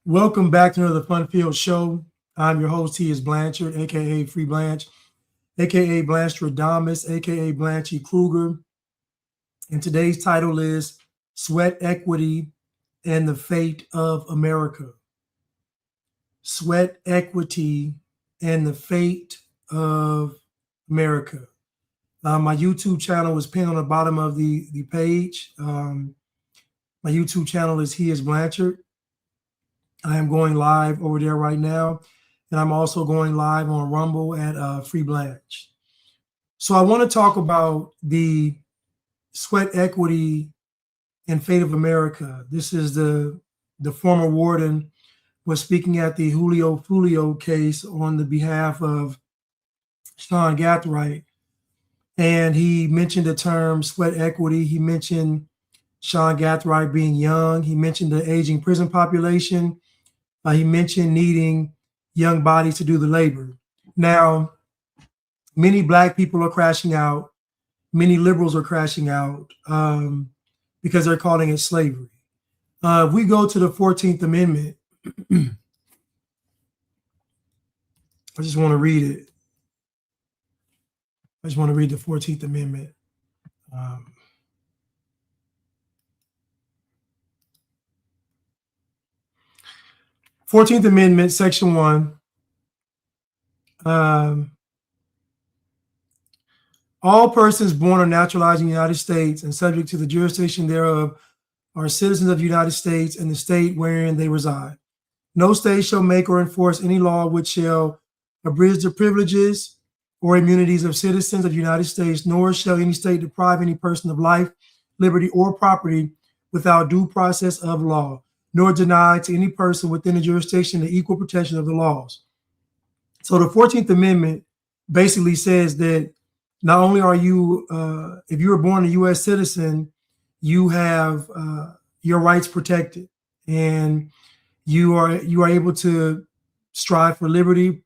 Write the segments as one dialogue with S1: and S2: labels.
S1: Welcome back to another fun-filled show. I'm your host, T. is Blanchard, aka Free Blanche, aka Blanche Stradamus, aka Blanchy Kruger. And today's title is Sweat Equity and the Fate of America. Sweat Equity and the Fate of America. My YouTube channel is pinned on the bottom of the page. My YouTube channel is He is Blanchard. I am going live over there right now. And I'm also going live on Rumble at Free Blanche. So I want to talk about the sweat equity and fate of America. This is the former warden was speaking at the Julio Fulio case on the behalf of Sean Gathright. And he mentioned the term sweat equity. He mentioned Sean Gathright being young. He mentioned the aging prison population. He mentioned needing young bodies to do the labor. Now, many Black people are crashing out. Many liberals are crashing out because they're calling it slavery. If we go to the 14th Amendment, I just want to read it. I just want to read the 14th Amendment. 14th Amendment, Section 1. All persons born or naturalized in the United States and subject to the jurisdiction thereof are citizens of the United States and the state wherein they reside. No state shall make or enforce any law which shall abridge the privileges or immunities of citizens of the United States, nor shall any state deprive any person of life, liberty, or property without due process of law, nor deny to any person within the jurisdiction the equal protection of the laws. So the 14th Amendment basically says that not only are you, if you were born a U.S. citizen, you have your rights protected, and you are able to strive for liberty,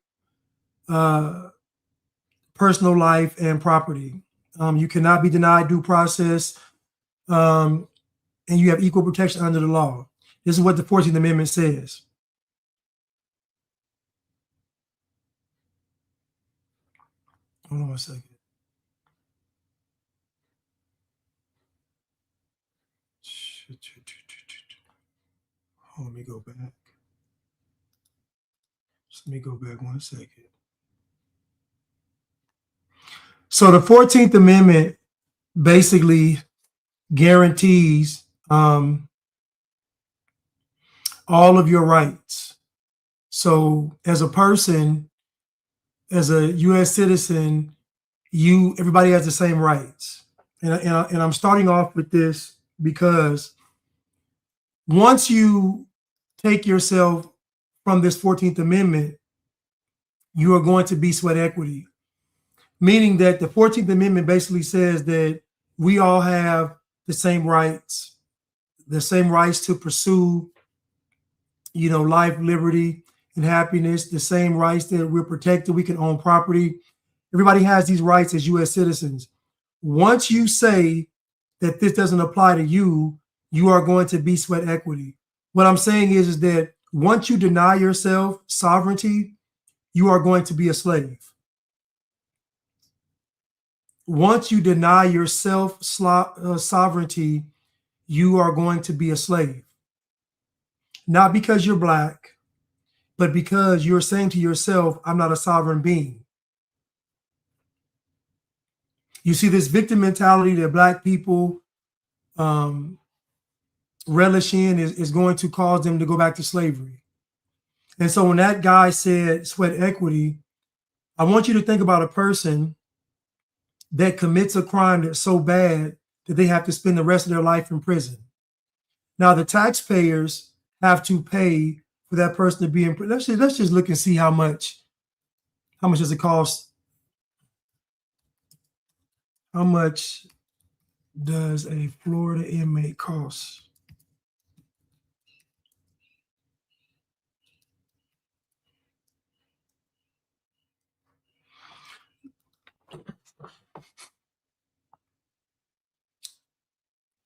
S1: personal life, and property. You cannot be denied due process, and you have equal protection under the law. This is what the 14th Amendment says. Hold on a second. Let me go back. Let me go back 1 second. So the 14th Amendment basically guarantees all of your rights. So as a person, as a U.S. citizen, everybody has the same rights. And I'm starting off with this because once you take yourself from this 14th Amendment, you are going to be sweat equity, meaning that the 14th Amendment basically says that we all have the same rights to pursue, life, liberty, and happiness, the same rights that we're protected. We can own property. Everybody has these rights as U.S. citizens. Once you say that this doesn't apply to you, you are going to be sweat equity. What I'm saying is that once you deny yourself sovereignty, you are going to be a slave. Once you deny yourself sovereignty, you are going to be a slave. Not because you're Black, but because you're saying to yourself, I'm not a sovereign being. You see, this victim mentality that Black people relish in is going to cause them to go back to slavery. And so when that guy said sweat equity, I want you to think about a person that commits a crime that's so bad that they have to spend the rest of their life in prison. Now, the taxpayers have to pay for that person to be in prison. Let's just look and see how much does it cost? How much does a Florida inmate cost?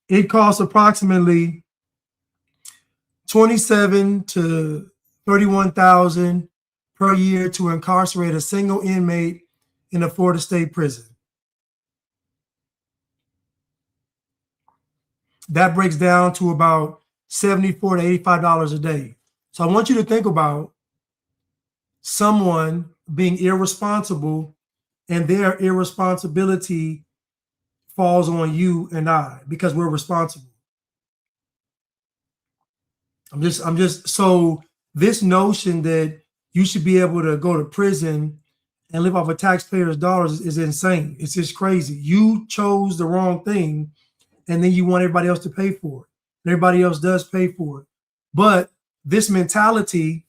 S1: It costs approximately 27 to 31,000 per year to incarcerate a single inmate in a Florida state prison. That breaks down to about $74 to $85 a day. So I want you to think about someone being irresponsible, and their irresponsibility falls on you and I because we're responsible. I'm just so this notion that you should be able to go to prison and live off of taxpayers' dollars is insane. It's just crazy. You chose the wrong thing, and then you want everybody else to pay for it. And everybody else does pay for it. But this mentality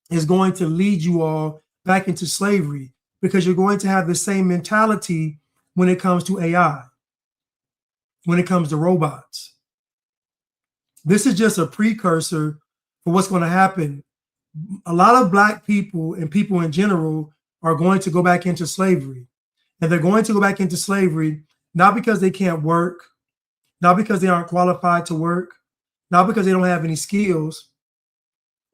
S1: is going to lead you all back into slavery because you're going to have the same mentality when it comes to AI, when it comes to robots. This is just a precursor for what's going to happen. A lot of Black people and people in general are going to go back into slavery. And they're going to go back into slavery not because they can't work, not because they aren't qualified to work, not because they don't have any skills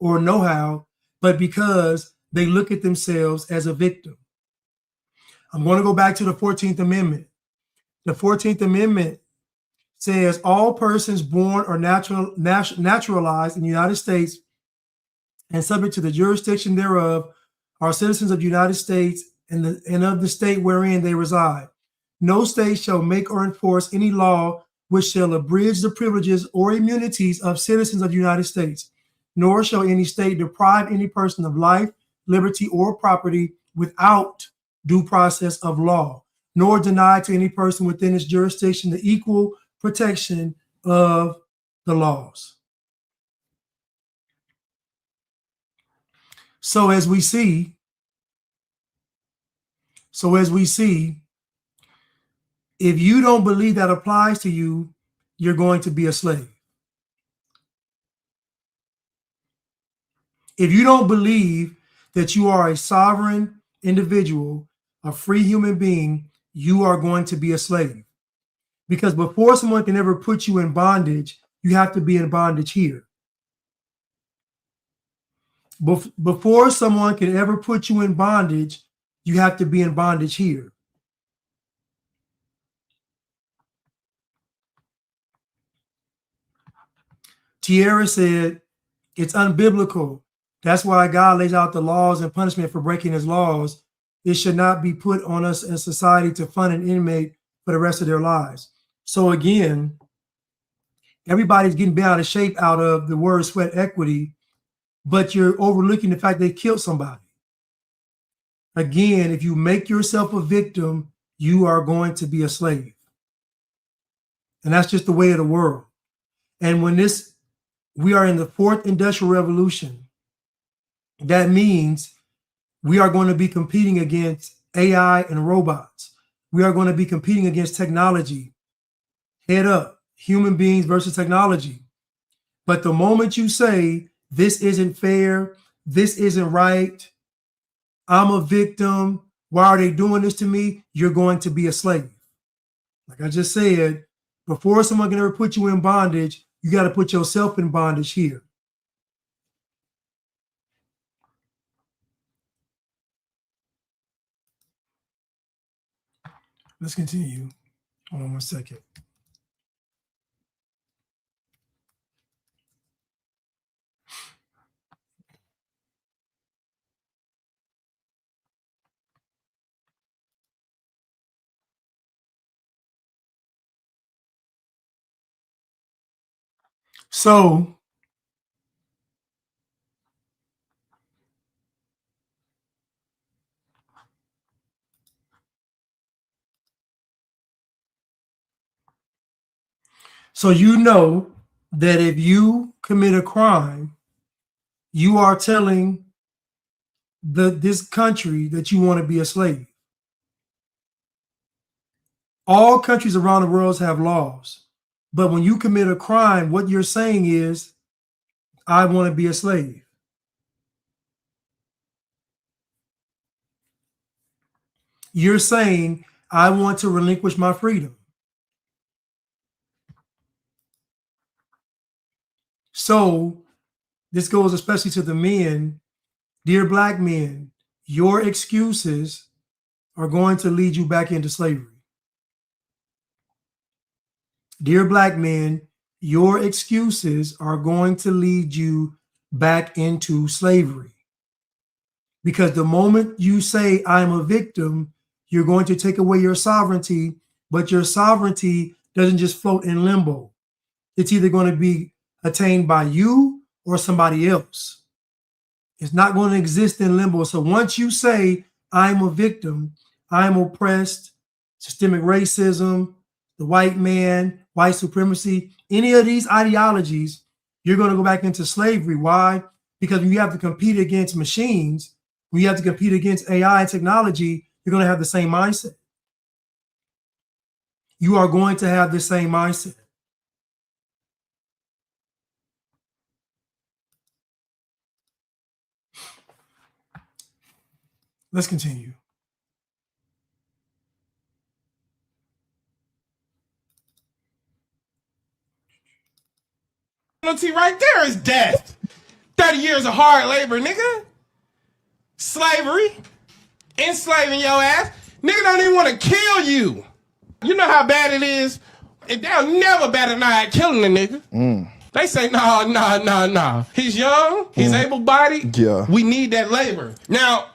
S1: or know-how, but because they look at themselves as a victim. I'm going to go back to the 14th Amendment. The 14th Amendment says all persons born or naturalized in the United States and subject to the jurisdiction thereof are citizens of the United States and of the state wherein they reside. No state shall make or enforce any law which shall abridge the privileges or immunities of citizens of the United States, nor shall any state deprive any person of life, liberty, or property without due process of law, nor deny to any person within its jurisdiction the equal protection of the laws. So as we see, if you don't believe that applies to you, you're going to be a slave. If you don't believe that you are a sovereign individual, a free human being, you are going to be a slave. Because before someone can ever put you in bondage, you have to be in bondage here. Before someone can ever put you in bondage, you have to be in bondage here. Tierra said, it's unbiblical. That's why God lays out the laws and punishment for breaking his laws. It should not be put on us in society to fund an inmate for the rest of their lives. So again, everybody's getting bent out of shape out of the word sweat equity, but you're overlooking the fact they killed somebody. Again, if you make yourself a victim, you are going to be a slave. And that's just the way of the world. And when we are in the fourth industrial revolution, that means we are going to be competing against AI and robots. We are going to be competing against technology. Head up, human beings versus technology. But the moment you say, this isn't fair, this isn't right, I'm a victim, why are they doing this to me? You're going to be a slave. Like I just said, before someone can ever put you in bondage, you got to put yourself in bondage here. Let's continue. Hold on 1 second. So you know that if you commit a crime, you are telling this country that you want to be a slave. All countries around the world have laws, but when you commit a crime, what you're saying is, I want to be a slave. You're saying, I want to relinquish my freedom. So this goes especially to the men, dear Black men, your excuses are going to lead you back into slavery. Dear Black men, your excuses are going to lead you back into slavery. Because the moment you say, I'm a victim, you're going to take away your sovereignty, but your sovereignty doesn't just float in limbo. It's either going to be attained by you or somebody else. It's not going to exist in limbo. So once you say, I'm a victim, I'm oppressed, systemic racism, the white man, white supremacy, any of these ideologies, you're going to go back into slavery. Why? Because when you have to compete against machines, when you have to compete against AI and technology, you're going to have the same mindset. You are going to have the same mindset. Let's continue.
S2: Penalty right there is death. 30 years of hard labor, nigga. Slavery. Enslaving your ass. Nigga don't even want to kill you. You know how bad it is? And they'll never bat an eye at killing a nigga. They say, no. He's young. He's able-bodied.
S3: Yeah.
S2: We need that labor. Now,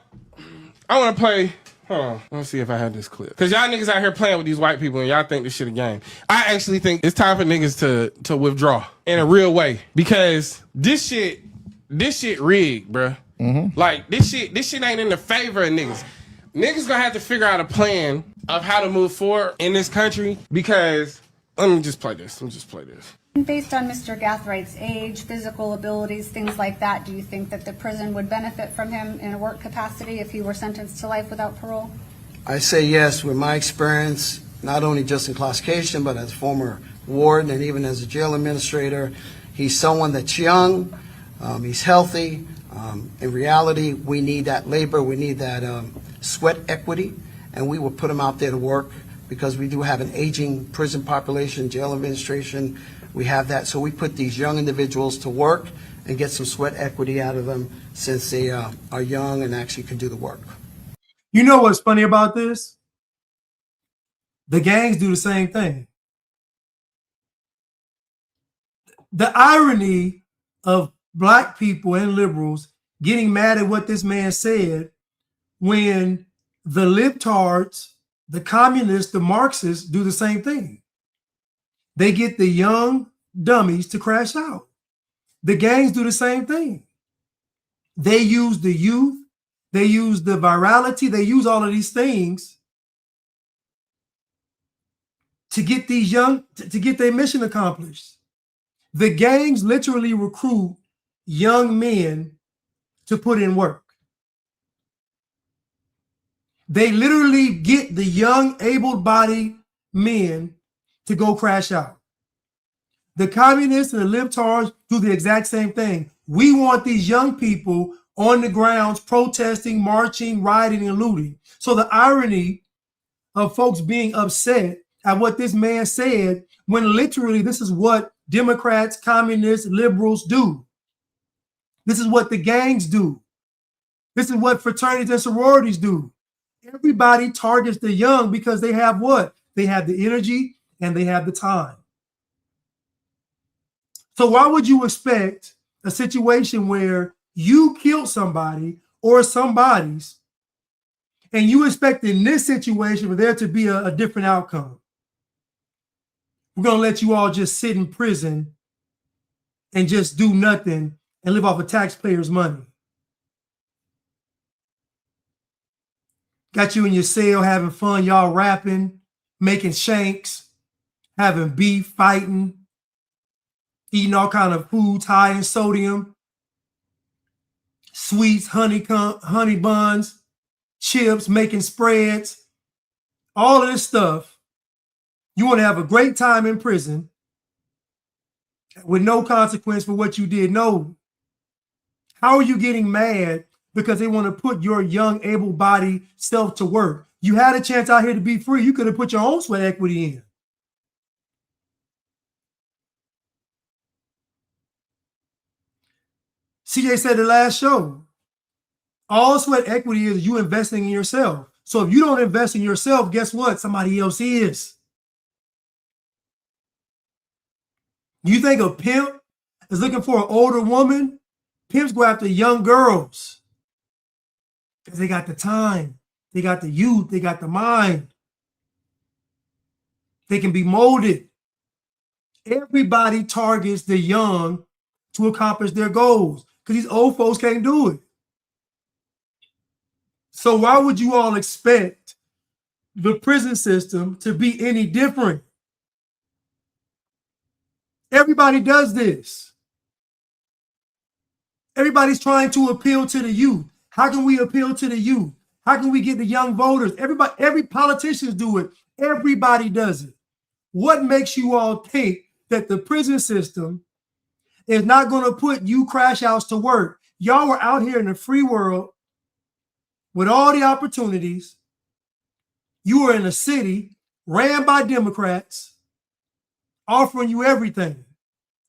S2: I want to play... Hold on. Let me see if I have this clip. Because y'all niggas out here playing with these white people and y'all think this shit a game. I actually think it's time for niggas to withdraw in a real way. Because this shit rigged, bruh. Like, this shit ain't in the favor of niggas. Niggas gonna have to figure out a plan of how to move forward in this country because... Let me just play this.
S4: Based on Mr. Gathwright's age, physical abilities, things like that, do you think that the prison would benefit from him in a work capacity if he were sentenced to life without parole?
S5: I say yes, with my experience, not only just in classification, but as former warden and even as a jail administrator. He's someone that's young, he's healthy. In reality, we need that labor, we need that sweat equity, and we will put him out there to work because we do have an aging prison population, jail administration. We have that, so we put these young individuals to work and get some sweat equity out of them since they are young and actually can do the work.
S1: You know what's funny about this? The gangs do the same thing. The irony of Black people and liberals getting mad at what this man said when the libtards, the communists, the Marxists do the same thing. They get the young dummies to crash out. The gangs do the same thing. They use the youth, they use the virality, they use all of these things to get these young, to get their mission accomplished. The gangs literally recruit young men to put in work. They literally get the young, able-bodied men to go crash out. The communists and the libtards do the exact same thing. We want these young people on the grounds protesting, marching, rioting, and looting. So the irony of folks being upset at what this man said, when literally this is what Democrats, communists, liberals do. This is what the gangs do. This is what fraternities and sororities do. Everybody targets the young because they have what? They have the energy and they have the time. So why would you expect a situation where you killed somebody or somebody's and you expect in this situation for there to be a different outcome? We're going to let you all just sit in prison and just do nothing and live off of taxpayers' money. Got you in your cell having fun, y'all rapping, making shanks, having beef, fighting, eating all kind of foods high in sodium, sweets, honey buns, chips, making spreads, all of this stuff. You want to have a great time in prison with no consequence for what you did. No. How are you getting mad because they want to put your young, able-bodied self to work? You had a chance out here to be free. You could have put your own sweat equity in. CJ said the last show, all sweat equity is you investing in yourself. So if you don't invest in yourself, guess what? Somebody else is. You think a pimp is looking for an older woman? Pimps go after young girls because they got the time, they got the youth, they got the mind. They can be molded. Everybody targets the young to accomplish their goals because these old folks can't do it. So why would you all expect the prison system to be any different? Everybody does this. Everybody's trying to appeal to the youth. How can we appeal to the youth? How can we get the young voters? Everybody, every politician do it. Everybody does it. What makes you all think that the prison system is not going to put you crash outs to work? Y'all were out here in the free world with all the opportunities. You were in a city ran by Democrats, offering you everything,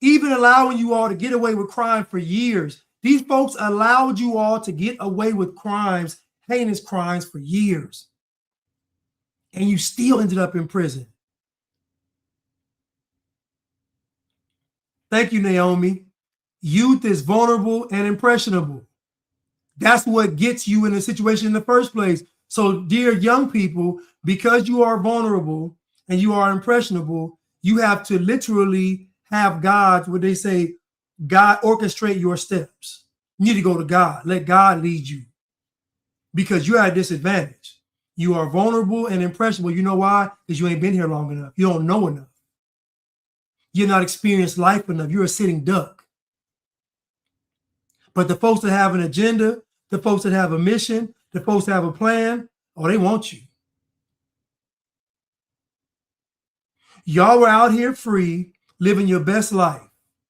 S1: even allowing you all to get away with crime for years. These folks allowed you all to get away with crimes, heinous crimes for years. And you still ended up in prison. Thank you, Naomi. Youth is vulnerable and impressionable. That's what gets you in a situation in the first place. So, dear young people, because you are vulnerable and you are impressionable, you have to literally have God, what they say, God orchestrate your steps. You need to go to God. Let God lead you because you're at a disadvantage. You are vulnerable and impressionable. You know why? Because you ain't been here long enough. You don't know enough. You're not experienced life enough. You're a sitting duck. But the folks that have an agenda, the folks that have a mission, the folks that have a plan, oh, they want you. Y'all were out here free, living your best life.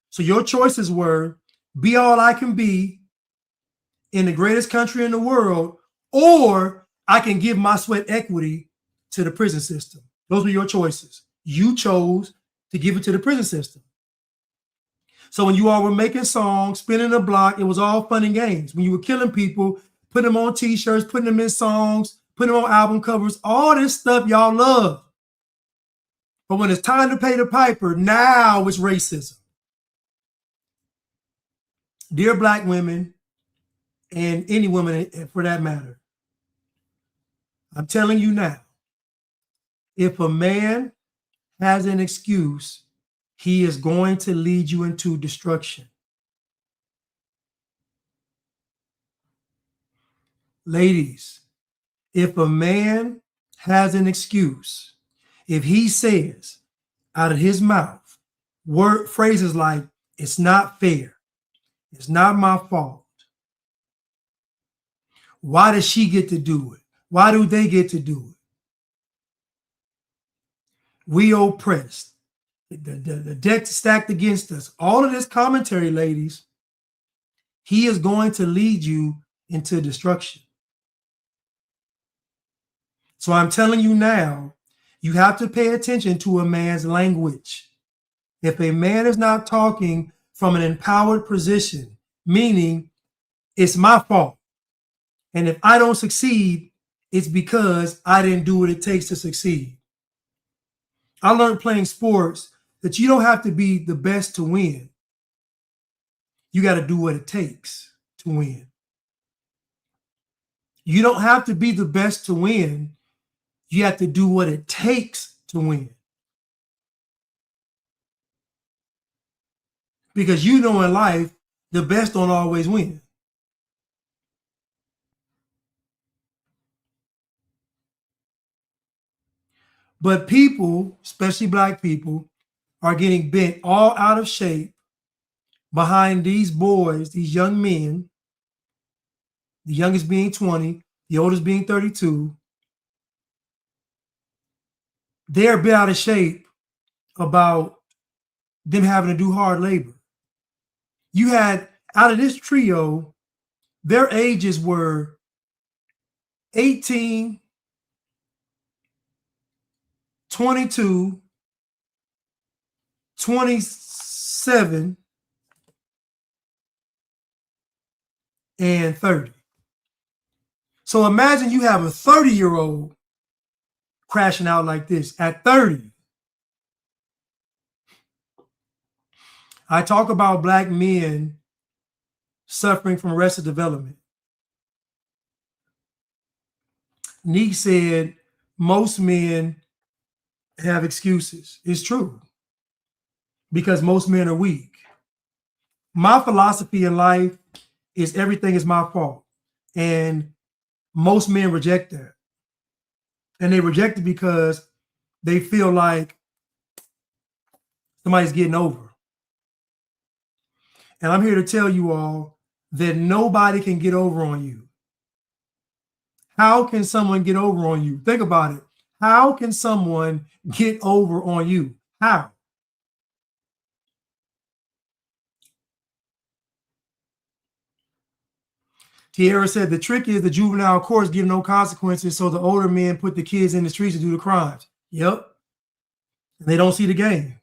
S1: So your choices were be all I can be in the greatest country in the world, or I can give my sweat equity to the prison system. Those were your choices. You chose to give it to the prison system. So when you all were making songs, spinning the block, it was all fun and games. When you were killing people, putting them on t-shirts, putting them in songs, putting them on album covers, all this stuff y'all love. But when it's time to pay the piper, now it's racism. Dear Black women, and any woman for that matter, I'm telling you now, if a man has an excuse, he is going to lead you into destruction. Ladies, if a man has an excuse, if he says out of his mouth phrases like, it's not fair, it's not my fault, why does she get to do it? Why do they get to do it? We oppressed. The deck stacked against us. All of this commentary, ladies, he is going to lead you into destruction. So I'm telling you now, you have to pay attention to a man's language. If a man is not talking from an empowered position, meaning it's my fault, and if I don't succeed, it's because I didn't do what it takes to succeed. I learned playing sports that you don't have to be the best to win. You got to do what it takes to win. You don't have to be the best to win. You have to do what it takes to win. Because you know in life, the best don't always win. But people, especially Black people, are getting bent all out of shape behind these boys, these young men, the youngest being 20, the oldest being 32. They're bent out of shape about them having to do hard labor. You had, out of this trio, their ages were 18, 22, 27, and 30. So imagine you have a 30-year-old crashing out like this at 30. I talk about black men suffering from arrested development. Neek said most men have excuses. It's true, because most men are weak. My philosophy in life is everything is my fault. And most men reject that. And they reject it because they feel like somebody's getting over. And I'm here to tell you all that nobody can get over on you. How can someone get over on you? Think about it. How can someone get over on you? How? Tierra said the trick is the juvenile courts give no consequences, so the older men put the kids in the streets to do the crimes. Yep. And they don't see the game.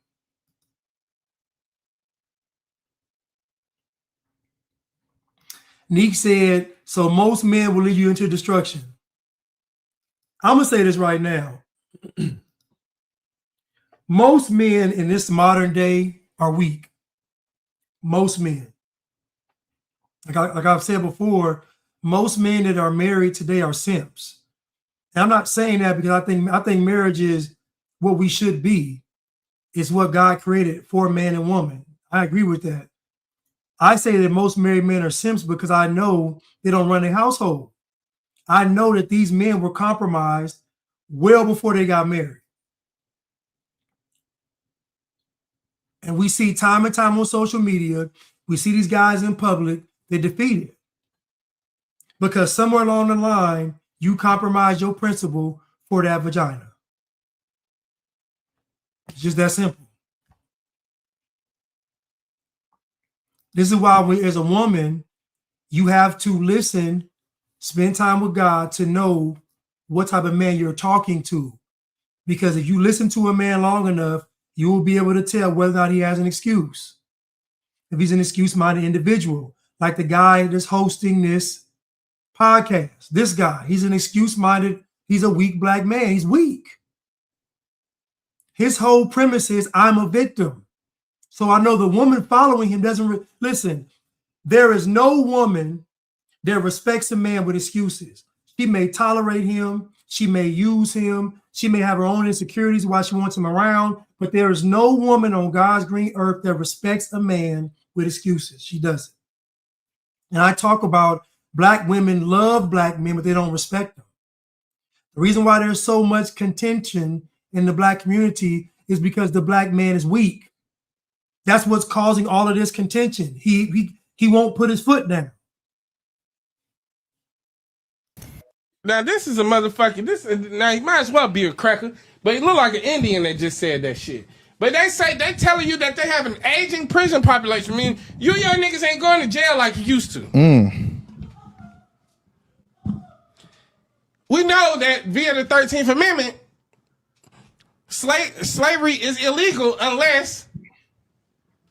S1: Neek said, so most men will lead you into destruction. I'm going to say this right now. Most men in this modern day are weak. Most men. Like I've said before, most men that are married today are simps. And I'm not saying that because I think marriage is what we should be. It's what God created for man and woman. I agree with that. I say that most married men are simps because I know they don't run a household. I know that these men were compromised well before they got married. And we see time and time on social media, we see these guys in public, they're defeated. Because somewhere along the line, you compromise your principle for that vagina. It's just that simple. This is why as a woman, you have to listen, spend time with God to know what type of man you're talking to. Because if you listen to a man long enough, you will be able to tell whether or not he has an excuse. If he's an excuse-minded individual, like the guy that's hosting this podcast. This guy, he's an excuse-minded, he's a weak black man. He's weak. His whole premise is, I'm a victim. So I know the woman following him doesn't listen. There is no woman that respects a man with excuses. She may tolerate him. She may use him. She may have her own insecurities while she wants him around. But there is no woman on God's green earth that respects a man with excuses. She doesn't. And I talk about black women love black men, but they don't respect them. The reason why there's so much contention in the black community is because the black man is weak. That's what's causing all of this contention. He won't put his foot down.
S2: Now this is a motherfucking now he might as well be a cracker, but he look like an Indian that just said that shit. But they say they telling you that they have an aging prison population. I mean, you young niggas ain't going to jail like you used to. We know that via the 13th Amendment, slavery is illegal unless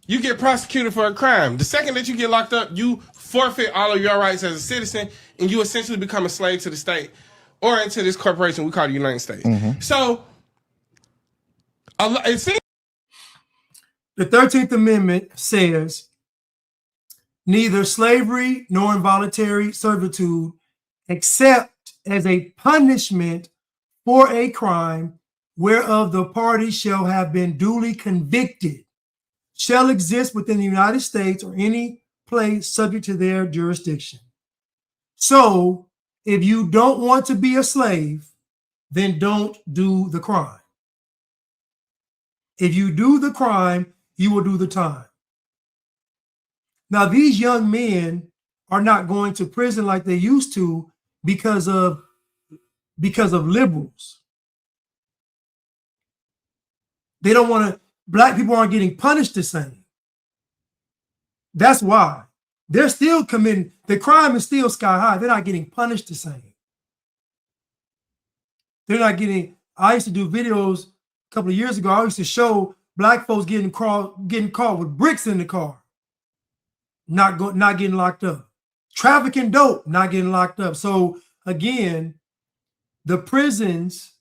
S2: you get prosecuted for a crime. The second that you get locked up, you forfeit all of your rights as a citizen, and you essentially become a slave to the state or into this corporation we call the United States. So, it seems
S1: the 13th Amendment says neither slavery nor involuntary servitude, except as a punishment for a crime whereof the party shall have been duly convicted, shall exist within the United States or any place subject to their jurisdiction. So if you don't want to be a slave, then don't do the crime. If you do the crime, you will do the time. Now, these young men are not going to prison like they used to because of liberals. They don't want to, black people aren't getting punished the same. That's why. They're still committing, the crime is still sky high. They're not getting punished the same. They're not getting, I used to do videos a couple of years ago. I used to show black folks getting caught with bricks in the car, not getting locked up. trafficking dope, not getting locked up. So again, the prisons,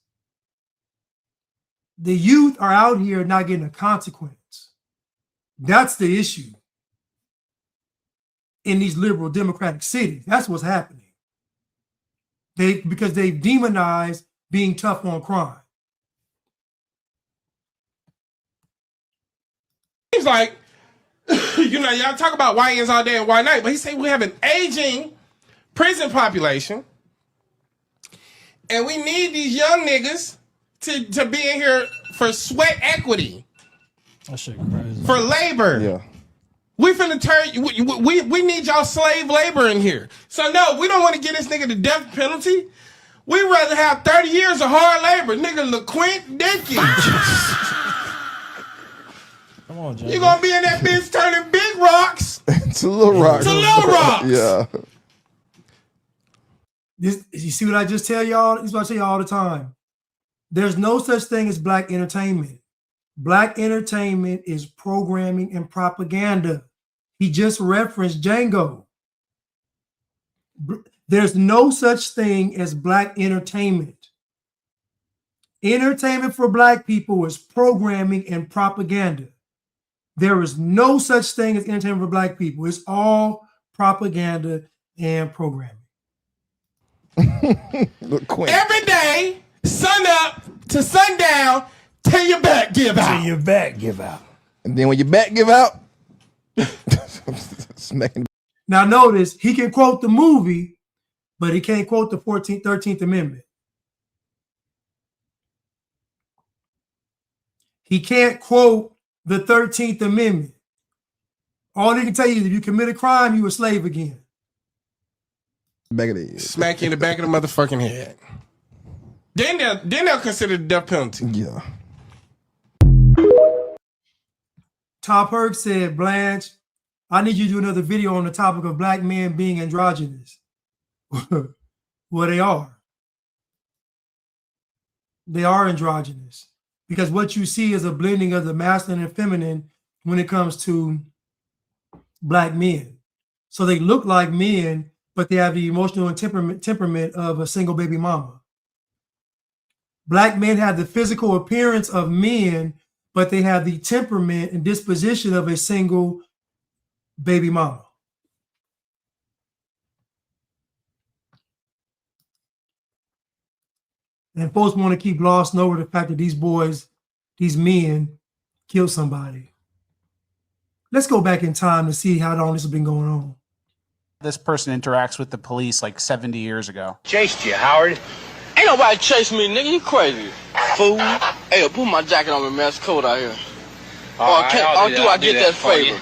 S1: the youth are out here not getting a consequence. That's the issue in these liberal democratic cities. That's what's happening. Because they've demonized being tough on crime.
S2: Seems like, y'all talk about YNs all day and why night, but he said we have an aging prison population, and we need these young niggas to be in here for sweat equity.
S3: That shit crazy.
S2: For labor.
S6: Yeah.
S2: We finna turn, we need y'all slave labor in here. So no, we don't want to get this nigga the death penalty. We'd rather have 30 years of hard labor. Nigga, LaQuint Dickey.
S3: Come on, Jay.
S2: You gonna be in that bitch turning big rocks
S6: To Little Rock.
S2: to little rocks.
S6: Yeah.
S1: You see what I just tell y'all? This is what I tell y'all all the time. There's no such thing as black entertainment. Black entertainment is programming and propaganda. He just referenced Django. There's no such thing as black entertainment. Entertainment for black people is programming and propaganda. There is no such thing as entertainment for black people. It's all propaganda and programming.
S2: Every day, sun up to sundown, till your back give out.
S3: Your back give out.
S6: And then when your back give out, smacking.
S1: Now notice, he can quote the movie, but he can't quote the 13th Amendment. He can't quote the 13th Amendment. All he can tell you is if you commit a crime, you a slave again.
S6: Back of the head.
S2: Smack you in the back of the motherfucking head. Then they'll consider the death penalty.
S6: Yeah.
S1: Top Herc said, Blanche, I need you to do another video on the topic of black men being androgynous. Well, they are. They are androgynous. Because what you see is a blending of the masculine and feminine when it comes to black men. So they look like men, but they have the emotional and temperament of a single baby mama. Black men have the physical appearance of men, but they have the temperament and disposition of a single baby mama. And folks want to keep glossing over the fact that these boys, these men, killed somebody. Let's go back in time to see how long this has been going on.
S7: This person interacts with the police like 70 years ago.
S8: Chased you, Howard.
S9: Ain't nobody chase me, nigga. You crazy. Fool. Hey, put my jacket on me, man. It's cold out here.
S8: All right,
S9: I get that favor?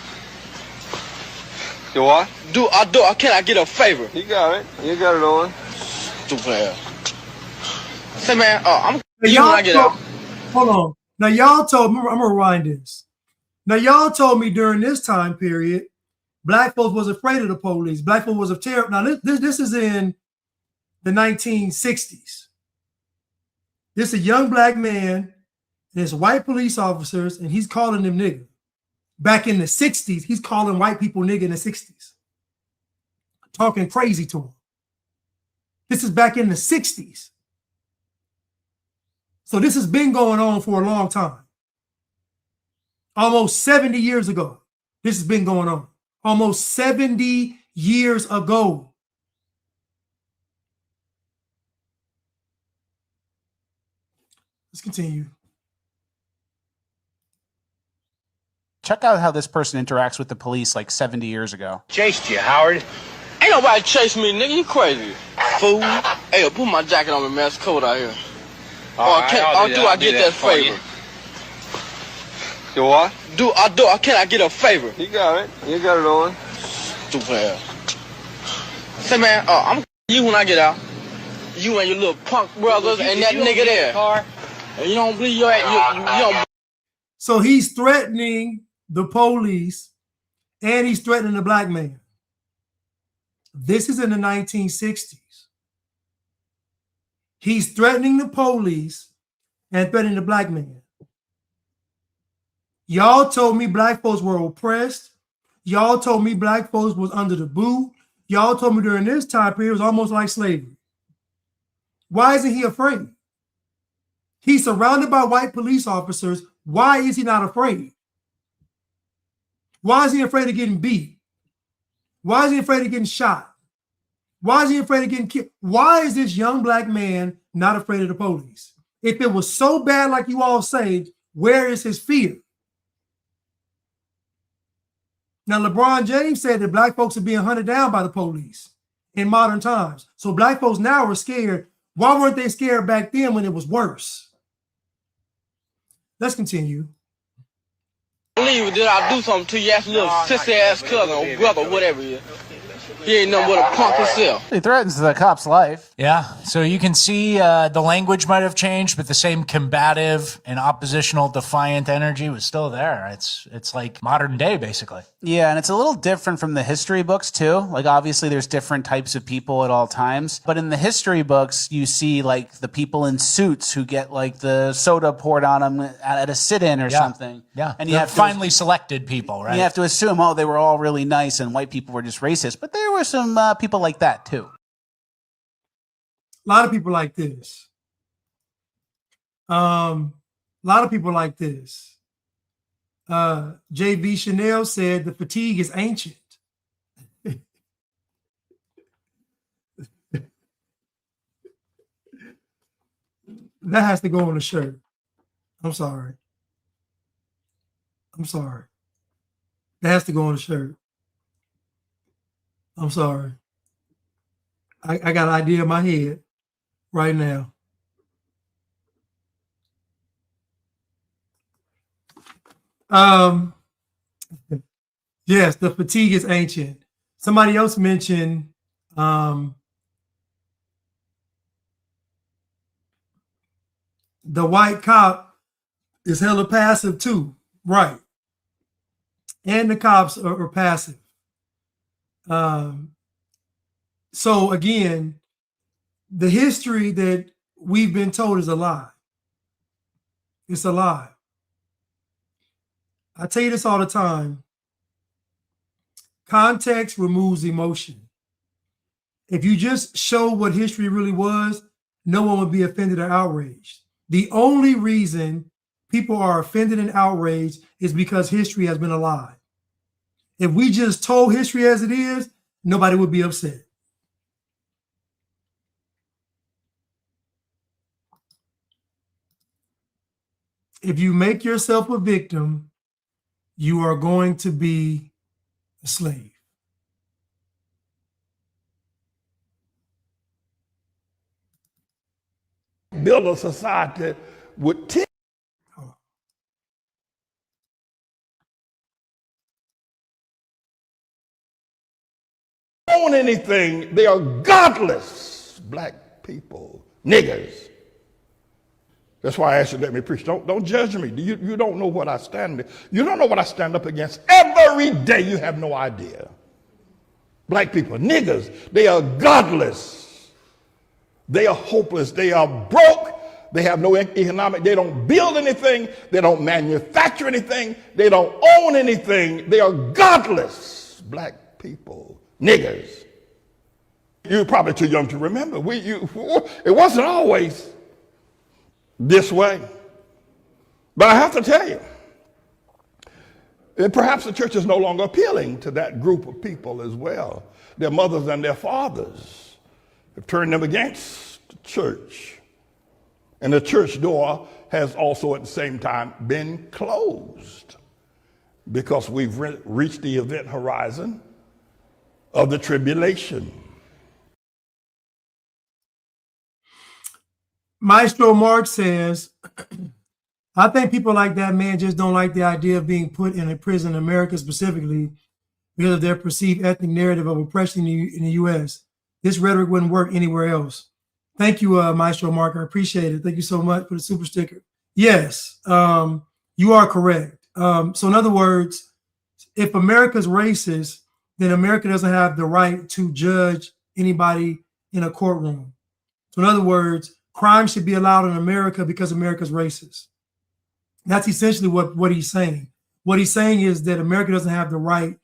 S8: Do what?
S9: Can I get a favor?
S8: You got it. You got it on.
S9: Stupid ass. Say, man, I'm
S1: Now,
S9: you when I get out.
S1: hold on. Now, y'all told me, I'm going to rewind this. Now, y'all told me during this time period, black folks was afraid of the police. Black folks was of terror. Now, this is in the 1960s. This is a young black man, and there's white police officers, and he's calling them nigga. Back in the 60s, he's calling white people nigga in the 60s. Talking crazy to them. This is back in the 60s. So this has been going on for a long time. Almost 70 years ago, this has been going on. Almost 70 years ago. Let's continue.
S7: Check out how this person interacts with the police like 70 years ago.
S8: Chased you, Howard.
S9: Ain't nobody chase me, nigga. You crazy. Fool. Hey, put my jacket on me, man. It's cold out here.
S8: All right,
S9: I get that favor?
S8: Do what?
S9: Can I get a favor?
S8: You got it. You got it on.
S9: Stupid ass. Say, man, I'm you when I get out. You and your little punk brothers and that nigga there. And you don't believe you don't.
S1: So he's threatening the police and he's threatening the black man. This is in the 1960s. He's threatening the police and threatening the black man. Y'all told me black folks were oppressed. Y'all told me black folks was under the boot. y'all told me during this time period it was almost like slavery. Why isn't he afraid? He's surrounded by white police officers. Why is he not afraid? Why is he afraid of getting beat? Why is he afraid of getting shot? Why is he afraid of getting killed? Why is this young black man not afraid of the police? If it was so bad like you all say, where is his fear? Now, LeBron James said that black folks are being hunted down by the police in modern times. So black folks now are scared. Why weren't they scared back then when it was worse? Let's continue.
S9: Believe did I do something to your ass little sister ass cousin or brother, whatever it is. He ain't nothing but a punk himself.
S7: He threatens the cop's life.
S3: Yeah, so you can see the language might have changed, but the same combative and oppositional, defiant energy was still there. It's like modern day, basically.
S7: Yeah, and it's a little different from the history books too. Like obviously there's different types of people at all times, but in the history books you see like the people in suits who get like the soda poured on them at a sit-in or something.
S3: Yeah,
S7: and you have
S3: finely selected people, right?
S7: You have to assume, oh, they were all really nice and white people were just racist, but there were some people like that too.
S1: A lot of people like this. A lot of people like this. J.V. Chanel said the fatigue is ancient. That has to go on the shirt. I'm sorry. I'm sorry. That has to go on the shirt. I'm sorry. I got an idea in my head right now. Yes, the fatigue is ancient. Somebody else mentioned the white cop is hella passive too, right? And the cops are passive. So again, the history that we've been told is a lie. It's a lie. I tell you this all the time. Context removes emotion. If you just show what history really was, no one would be offended or outraged. The only reason people are offended and outraged is because history has been a lie. If we just told history as it is, nobody would be upset. If you make yourself a victim, you are going to be a slave.
S10: Build a society with own anything. They are godless black people, niggers. That's why I asked you to let me preach. Don't judge me. You don't know what I stand. You don't know what I stand up against every day. You have no idea. Black people, niggers, they are godless. They are hopeless. They are broke. They have no economic. They don't build anything. They don't manufacture anything. They don't own anything. They are godless. Black people, niggers. You're probably too young to remember. It wasn't always this way. But I have to tell you, and perhaps the church is no longer appealing to that group of people as well. Their mothers and their fathers have turned them against the church. And the church door has also at the same time been closed because we've reached the event horizon of the tribulation.
S1: Maestro Mark says, I think people like that man just don't like the idea of being put in a prison in America specifically because of their perceived ethnic narrative of oppression in the U.S. This rhetoric wouldn't work anywhere else. Thank you, Maestro Mark. I appreciate it. Thank you so much for the super sticker. Yes, you are correct. So in other words, if America's racist, then America doesn't have the right to judge anybody in a courtroom. So in other words, crime should be allowed in America because America's racist. That's essentially what he's saying. What he's saying is that America doesn't have the right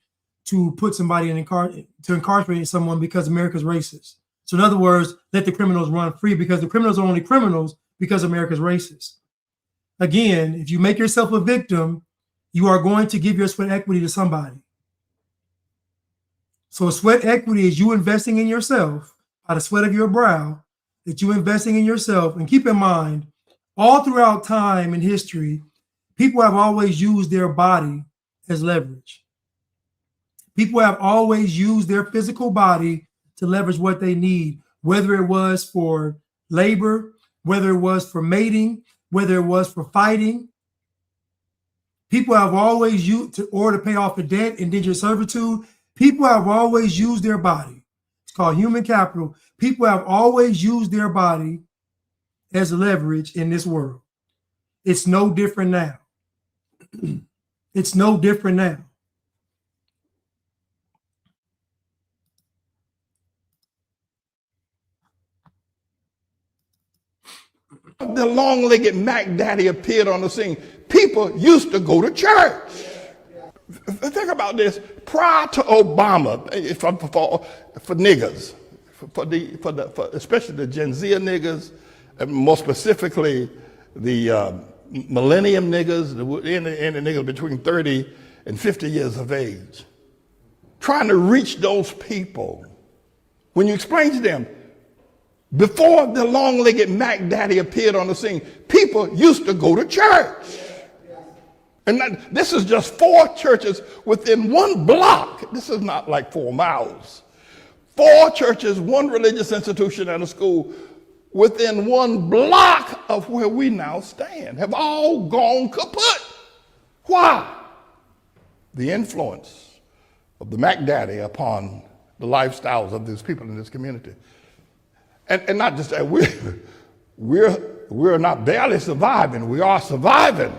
S1: to put somebody to incarcerate someone because America's racist. So in other words, let the criminals run free because the criminals are only criminals because America's racist. Again, if you make yourself a victim, you are going to give your sweat equity to somebody. So sweat equity is you investing in yourself by the sweat of your brow, that you investing in yourself. And keep in mind, all throughout time and history, people have always used their body as leverage. People have always used their physical body to leverage what they need, whether it was for labor, whether it was for mating, whether it was for fighting. People have always used, to pay off a debt, indentured servitude. People have always used their body. It's called human capital. People have always used their body as leverage in this world. It's no different now. It's no different now.
S10: The long-legged Mac Daddy appeared on the scene. People used to go to church. Think about this. Prior to Obama, for niggas, for especially the Gen Z niggas, and more specifically the millennium niggas, and the niggas between 30 and 50 years of age, trying to reach those people. When you explain to them, before the long-legged Mac Daddy appeared on the scene, people used to go to church. And this is just 4 churches within 1 block. This is not like 4 miles. 4 churches, 1 religious institution, and a school within 1 block of where we now stand have all gone kaput. Why? The influence of the Mac Daddy upon the lifestyles of these people in this community. And not just that, we're not barely surviving, we are surviving.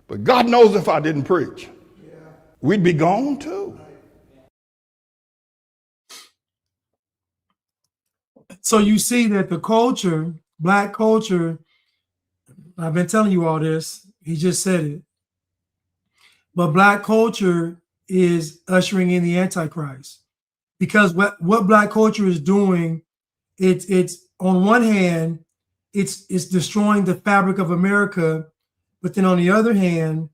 S10: But God knows if I didn't preach, we'd be gone too.
S1: So you see that the culture, black culture, I've been telling you all this, he just said it, but black culture is ushering in the Antichrist. Because what black culture is doing, it's on one hand, it's destroying the fabric of America, but then on the other hand,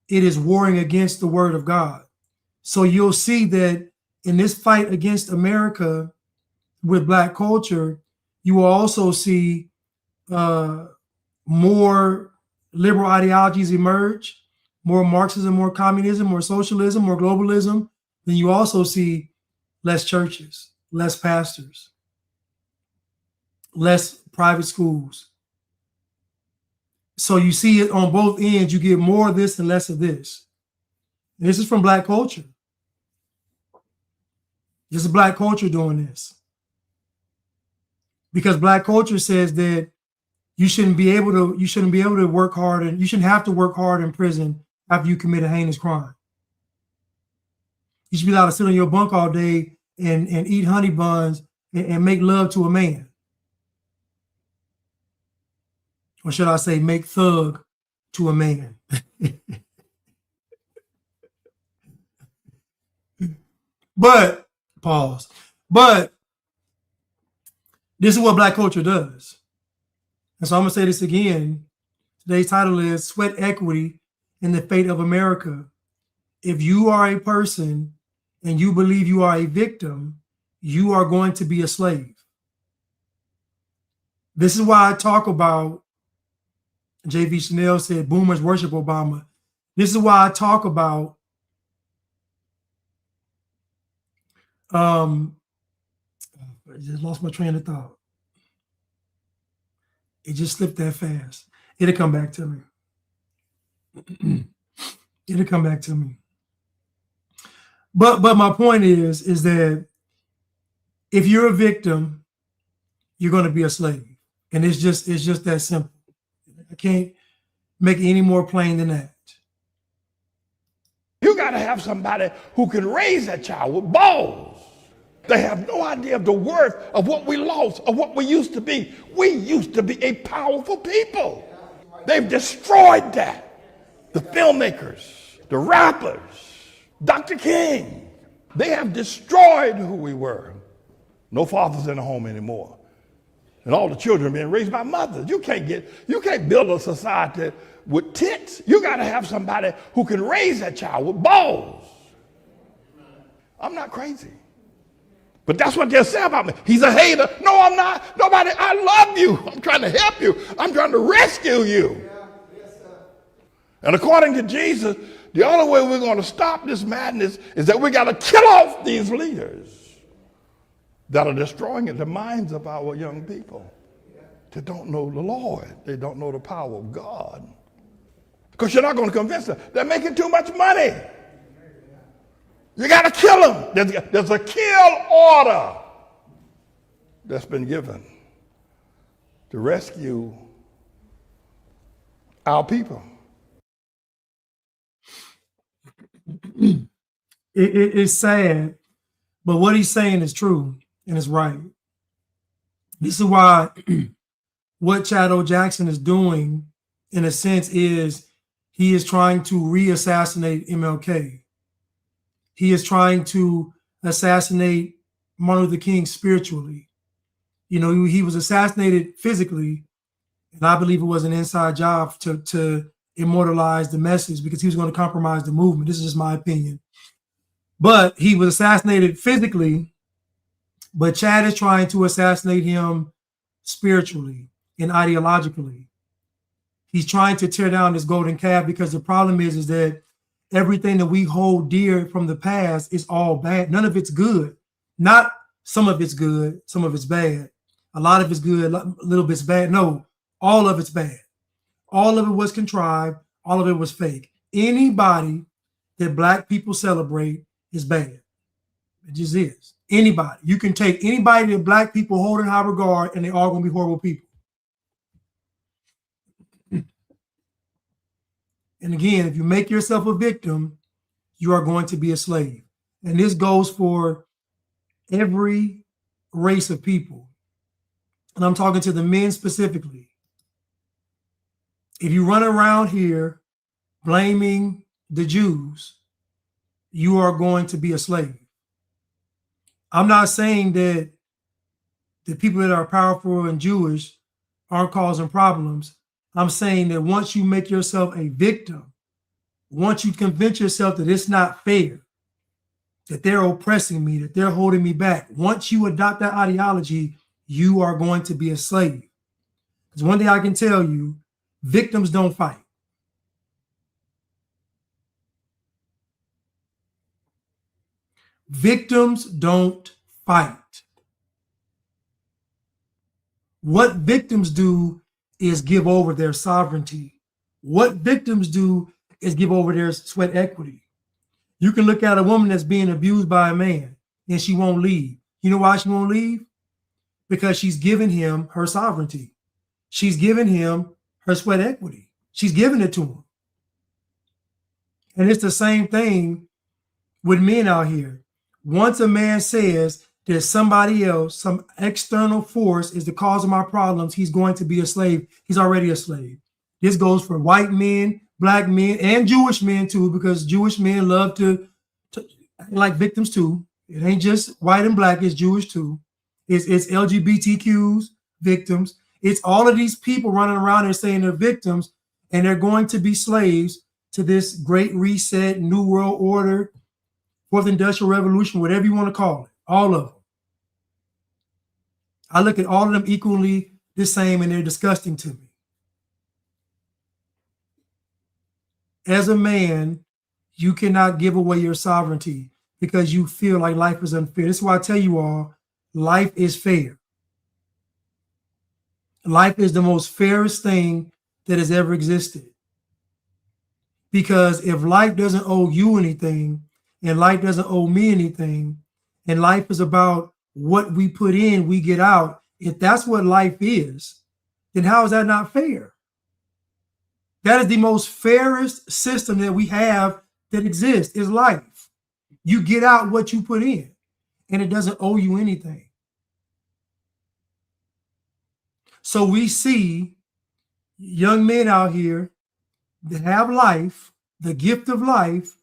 S1: it is warring against the word of God. So you'll see that in this fight against America with black culture, you will also see more liberal ideologies emerge, more Marxism, more communism, more socialism, more globalism. Then you also see less churches, less pastors, less private schools. So you see it on both ends. You get more of this and less of this. And this is from black culture. This is black culture doing this. Because black culture says that you shouldn't be able to work hard, and you shouldn't have to work hard in prison after you commit a heinous crime. You should be allowed to sit on your bunk all day and eat honey buns and make love to a man. Or should I say make thug to a man? But, pause. But this is what black culture does. And so I'm going to say this again. Today's title is Sweat Equity and the Fate of America. If you are a person and you believe you are a victim, you are going to be a slave. This is why I talk about, J.V. Chanel said, boomers worship Obama. This is why I talk about I just lost my train of thought. It just slipped that fast. It'll come back to me. It'll come back to me. But my point is that if you're a victim, you're going to be a slave. And it's just that simple. I can't make it any more plain than that.
S10: You got to have somebody who can raise that child with balls. They have no idea of the worth of what we lost, of what we used to be. We used to be a powerful people. They've destroyed that. The filmmakers, the rappers, Dr. King, They have destroyed who we were. No fathers in the home anymore. And all the children being raised by mothers. You can't build a society with tits. You got to have somebody who can raise that child with balls. I'm not crazy. But that's what they'll say about me. He's a hater. No, I'm not. Nobody, I love you. I'm trying to help you. I'm trying to rescue you. And according to Jesus, the only way we're going to stop this madness is that we got to kill off these leaders that are destroying the minds of our young people. They don't know the Lord. They don't know the power of God. Because you're not going to convince them. They're making too much money. You got to kill them. There's a kill order that's been given to rescue our people.
S1: It's sad, but what he's saying is true and it's right. This is why what Chad O. Jackson is doing, in a sense, is he is trying to re-assassinate MLK. He is trying to assassinate Martin Luther King spiritually. You know, he was assassinated physically, and I believe it was an inside job to immortalize the message because he was going to compromise the movement. This is just my opinion. But he was assassinated physically, but Chad is trying to assassinate him spiritually and ideologically. He's trying to tear down this golden calf because the problem is that everything that we hold dear from the past is all bad. None of it's good. Not some of it's good, some of it's bad. A lot of it's good, a little bit's bad. No, all of it's bad. All of it was contrived. All of it was fake. Anybody that Black people celebrate is bad. It just is. Anybody. You can take anybody that Black people hold in high regard and they're all going to be horrible people. And again, if you make yourself a victim, you are going to be a slave. And this goes for every race of people. And I'm talking to the men specifically. If you run around here blaming the Jews, you are going to be a slave. I'm not saying that the people that are powerful and Jewish aren't causing problems. I'm saying that once you make yourself a victim, once you convince yourself that it's not fair, that they're oppressing me, that they're holding me back, once you adopt that ideology, you are going to be a slave. Because one thing I can tell you, victims don't fight. Victims don't fight. What victims do is give over their sovereignty. What victims do is give over their sweat equity. You can look at a woman that's being abused by a man and she won't leave. You know why she won't leave? Because she's given him her sovereignty. She's given him her sweat equity. She's giving it to him. And it's the same thing with men out here. Once a man says that somebody else, some external force is the cause of my problems, he's going to be a slave. He's already a slave. This goes for white men, Black men, and Jewish men too, because Jewish men love to act like victims too. It ain't just white and Black, it's Jewish too. It's LGBTQs, victims. It's all of these people running around and saying they're victims, and they're going to be slaves to this great reset, new world order, fourth industrial revolution, whatever you want to call it, all of them. I look at all of them equally the same, and they're disgusting to me. As a man, you cannot give away your sovereignty because you feel like life is unfair. This is why I tell you all, life is fair. Life is the most fairest thing that has ever existed. Because if life doesn't owe you anything, and life doesn't owe me anything, and life is about what we put in, we get out, if that's what life is, then how is that not fair? That is the most fairest system that we have that exists, is life. You get out what you put in, and it doesn't owe you anything. So we see young men out here that have life, the gift of life,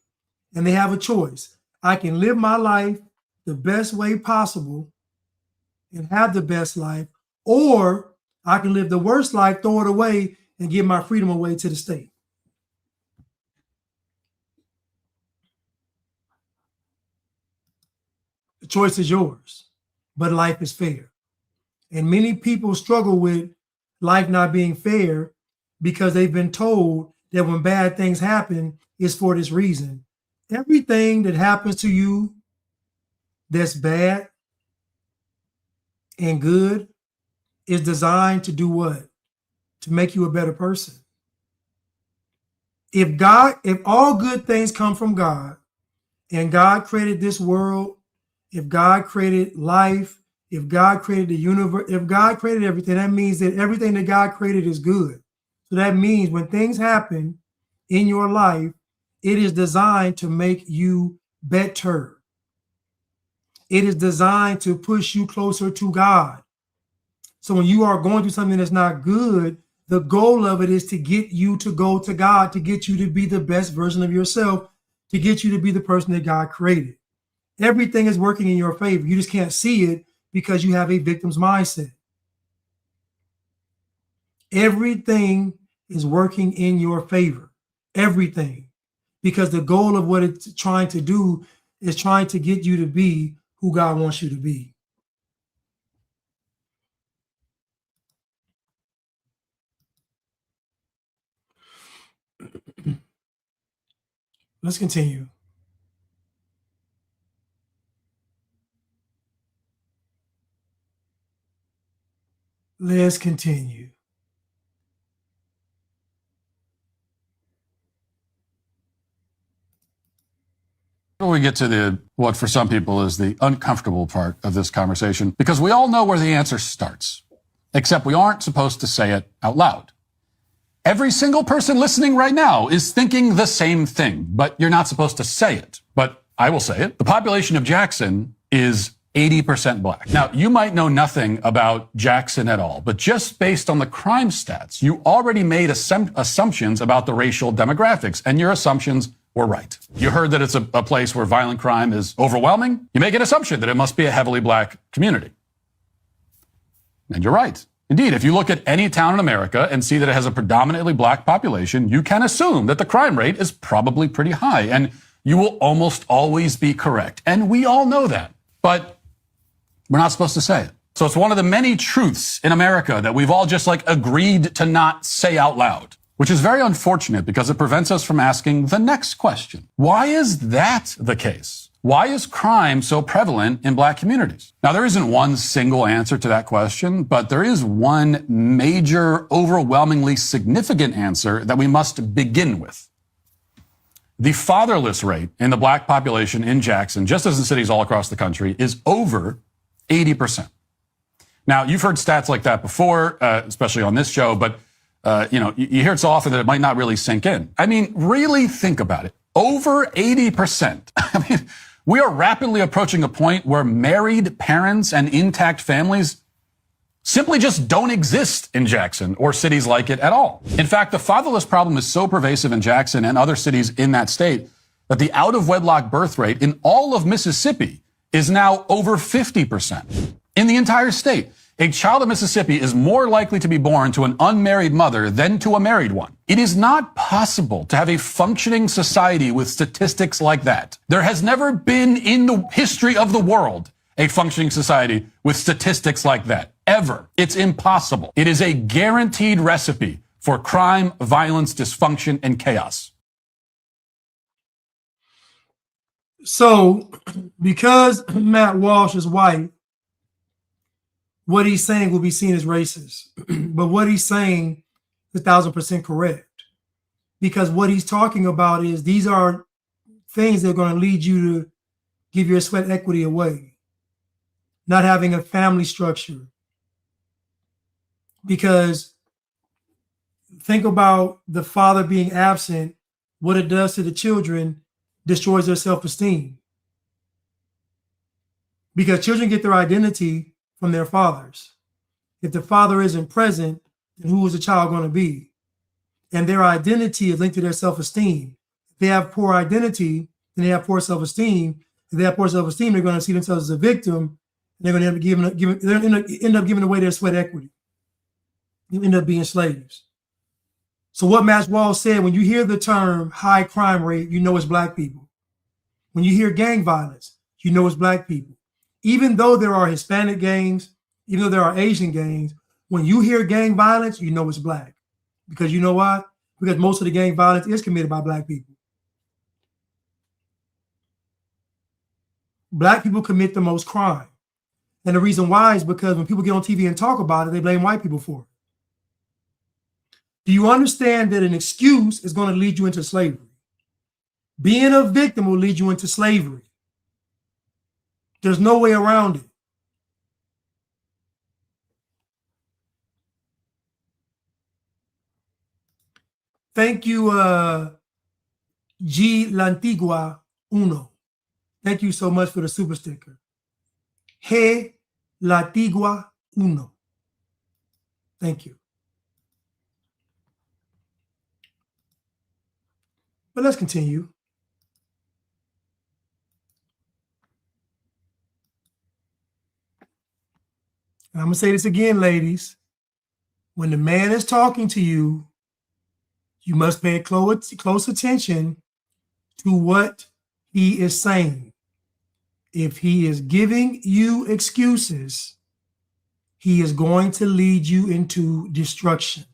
S1: and they have a choice. I can live my life the best way possible and have the best life, or I can live the worst life, throw it away, and give my freedom away to the state. The choice is yours, but life is fair. And many people struggle with life not being fair because they've been told that when bad things happen, it's for this reason. Everything that happens to you that's bad and good is designed to do what? To make you a better person. If all good things come from God, and God created this world, if God created life, if God created the universe, if God created everything, that means that everything that God created is good. So that means when things happen in your life, it is designed to make you better. It is designed to push you closer to God. So when you are going through something that's not good, the goal of it is to get you to go to God, to get you to be the best version of yourself, to get you to be the person that God created. Everything is working in your favor. You just can't see it because you have a victim's mindset. Everything is working in your favor. Everything. Because the goal of what it's trying to do is trying to get you to be who God wants you to be. Let's continue. Let's continue.
S11: We get to what for some people is the uncomfortable part of this conversation, because we all know where the answer starts, except we aren't supposed to say it out loud. Every single person listening right now is thinking the same thing, but you're not supposed to say it. But I will say it. The population of Jackson is 80% black. Now, you might know nothing about Jackson at all, but just based on the crime stats, you already made assumptions about the racial demographics, and your assumptions were right. You heard that it's a place where violent crime is overwhelming. You make an assumption that it must be a heavily black community. And you're right. Indeed, if you look at any town in America and see that it has a predominantly black population, you can assume that the crime rate is probably pretty high, and you will almost always be correct. And we all know that, but we're not supposed to say it. So it's one of the many truths in America that we've all just agreed to not say out loud, which is very unfortunate because it prevents us from asking the next question. Why is that the case? Why is crime so prevalent in black communities? Now, there isn't one single answer to that question, but there is one major, overwhelmingly significant answer that we must begin with. The fatherless rate in the black population in Jackson, just as in cities all across the country, is over 80%. Now, you've heard stats like that before, especially on this show, but you hear it so often that it might not really sink in. I mean, really think about it. Over 80%. I mean, we are rapidly approaching a point where married parents and intact families simply just don't exist in Jackson or cities like it at all. In fact, the fatherless problem is so pervasive in Jackson and other cities in that state that the out-of-wedlock birth rate in all of Mississippi is now over 50%. In the entire state, a child in Mississippi is more likely to be born to an unmarried mother than to a married one. It is not possible to have a functioning society with statistics like that. There has never been in the history of the world a functioning society with statistics like that. Ever. It's impossible. It is a guaranteed recipe for crime, violence, dysfunction, and chaos.
S1: So, because Matt Walsh is white, what he's saying will be seen as racist. But what he's saying is 1,000% correct. Because what he's talking about is these are things that are going to lead you to give your sweat equity away. Not having a family structure. Because think about the father being absent, what it does to the children destroys their self-esteem. Because children get their identity from their fathers. If the father isn't present, then who is the child going to be? And their identity is linked to their self-esteem. If they have poor identity, then they have poor self-esteem. if they have poor self-esteem, they're going to see themselves as a victim. And they're going to end up giving away their sweat equity. You end up being slaves. So what Max Wall said, when you hear the term high crime rate, you know it's black people. When you hear gang violence, you know it's black people. Even though there are Hispanic gangs, even though there are Asian gangs, when you hear gang violence, you know it's black. Because you know why? Because most of the gang violence is committed by black people. Black people commit the most crime. And the reason why is because when people get on TV and talk about it, they blame white people for it. Do you understand that an excuse is going to lead you into slavery? Being a victim will lead you into slavery. There's no way around it. Thank you, G. Lantigua Uno. Thank you so much for the super sticker. He Latigua Uno. Thank you. But let's continue. And I'm going to say this again, ladies. When the man is talking to you, you must pay close attention to what he is saying. If he is giving you excuses, he is going to lead you into destruction.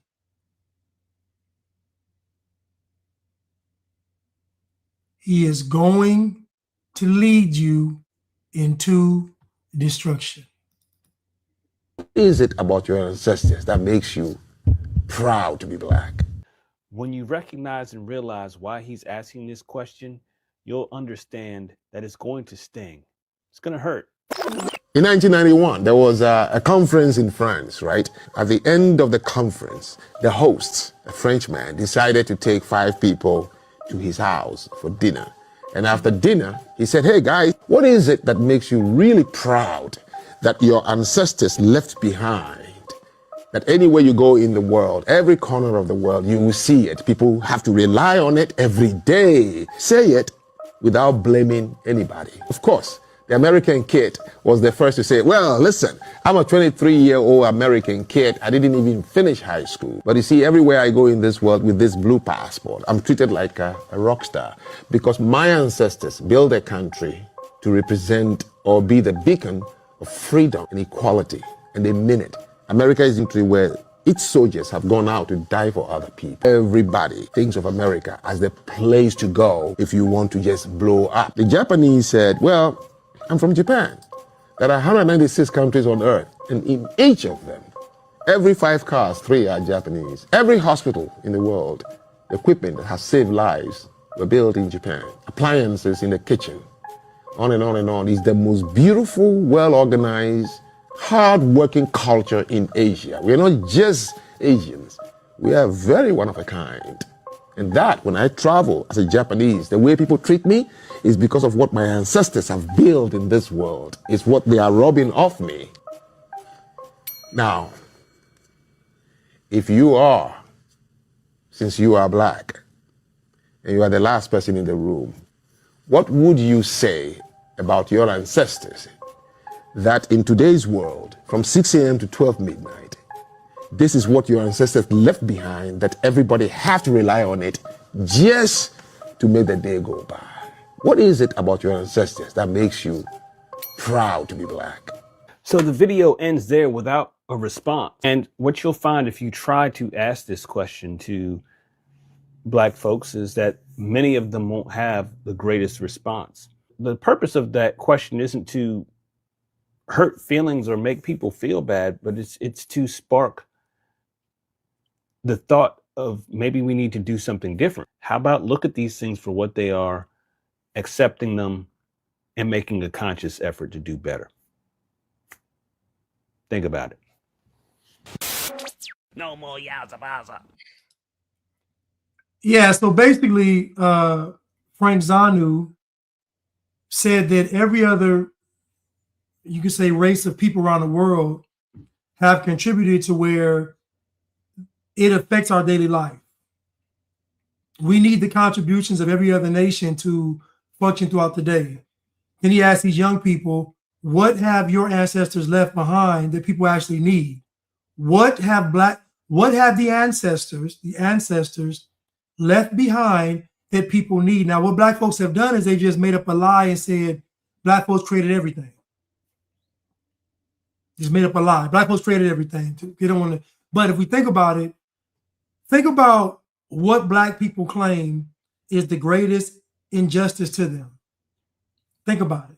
S1: He is going to lead you into destruction.
S12: What is it about your ancestors that makes you proud to be black?
S13: When you recognize and realize why he's asking this question, you'll understand that it's going to sting. It's going to hurt.
S12: In 1991, there was a conference in France, right? At the end of the conference, the host, a Frenchman, decided to take 5 people to his house for dinner. And after dinner, he said, hey guys, what is it that makes you really proud that your ancestors left behind? That anywhere you go in the world, every corner of the world, you will see it. People have to rely on it every day. Say it without blaming anybody. Of course, the American kid was the first to say, well, listen, I'm a 23-year-old American kid. I didn't even finish high school. But you see, everywhere I go in this world with this blue passport, I'm treated like a rock star because my ancestors built a country to represent or be the beacon of freedom and equality. And they mean it. America is a country where its soldiers have gone out to die for other people. Everybody thinks of America as the place to go if you want to just blow up. The Japanese said, well, I'm from Japan. There are 196 countries on earth, and in each of them, every 5 cars, 3 are Japanese. Every hospital in the world, the equipment that has saved lives were built in Japan. Appliances in the kitchen, on and on and on. It's the most beautiful, well-organized, hard-working culture in Asia. We're not just Asians. We are very one of a kind. And that, when I travel as a Japanese, the way people treat me is because of what my ancestors have built in this world. It's what they are robbing off me. Now, if you are, since you are black, and you are the last person in the room, what would you say about your ancestors that in today's world, from 6 a.m. to 12 midnight, this is what your ancestors left behind, that everybody have to rely on it just to make the day go by? What is it about your ancestors that makes you proud to be black?
S13: So the video ends there without a response. And what you'll find if you try to ask this question to black folks is that many of them won't have the greatest response. The purpose of that question isn't to hurt feelings or make people feel bad, but it's to spark the thought of maybe we need to do something different. How about look at these things for what they are, accepting them, and making a conscious effort to do better. Think about it.
S14: No more yaza baza.
S1: Yeah, so basically, Frank Zanu said that every other, you could say, race of people around the world have contributed to where it affects our daily life. We need the contributions of every other nation to function throughout the day. Then he asked these young people, what have your ancestors left behind that people actually need? What have the ancestors left behind that people need? Now, what black folks have done is they just made up a lie and said black folks created everything. Just made up a lie. Black folks created everything. They don't want to. But if we think about it, think about what black people claim is the greatest injustice to them. Think about it.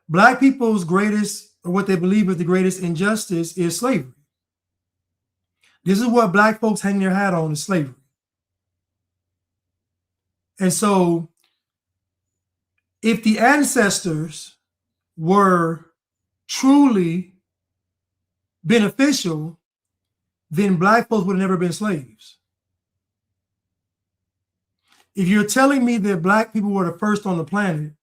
S1: Black people's greatest, or what they believe is the greatest injustice, is slavery. This is what black folks hang their hat on, is slavery. And so if the ancestors were truly beneficial, then black folks would have never been slaves. If you're telling me that black people were the first on the planet,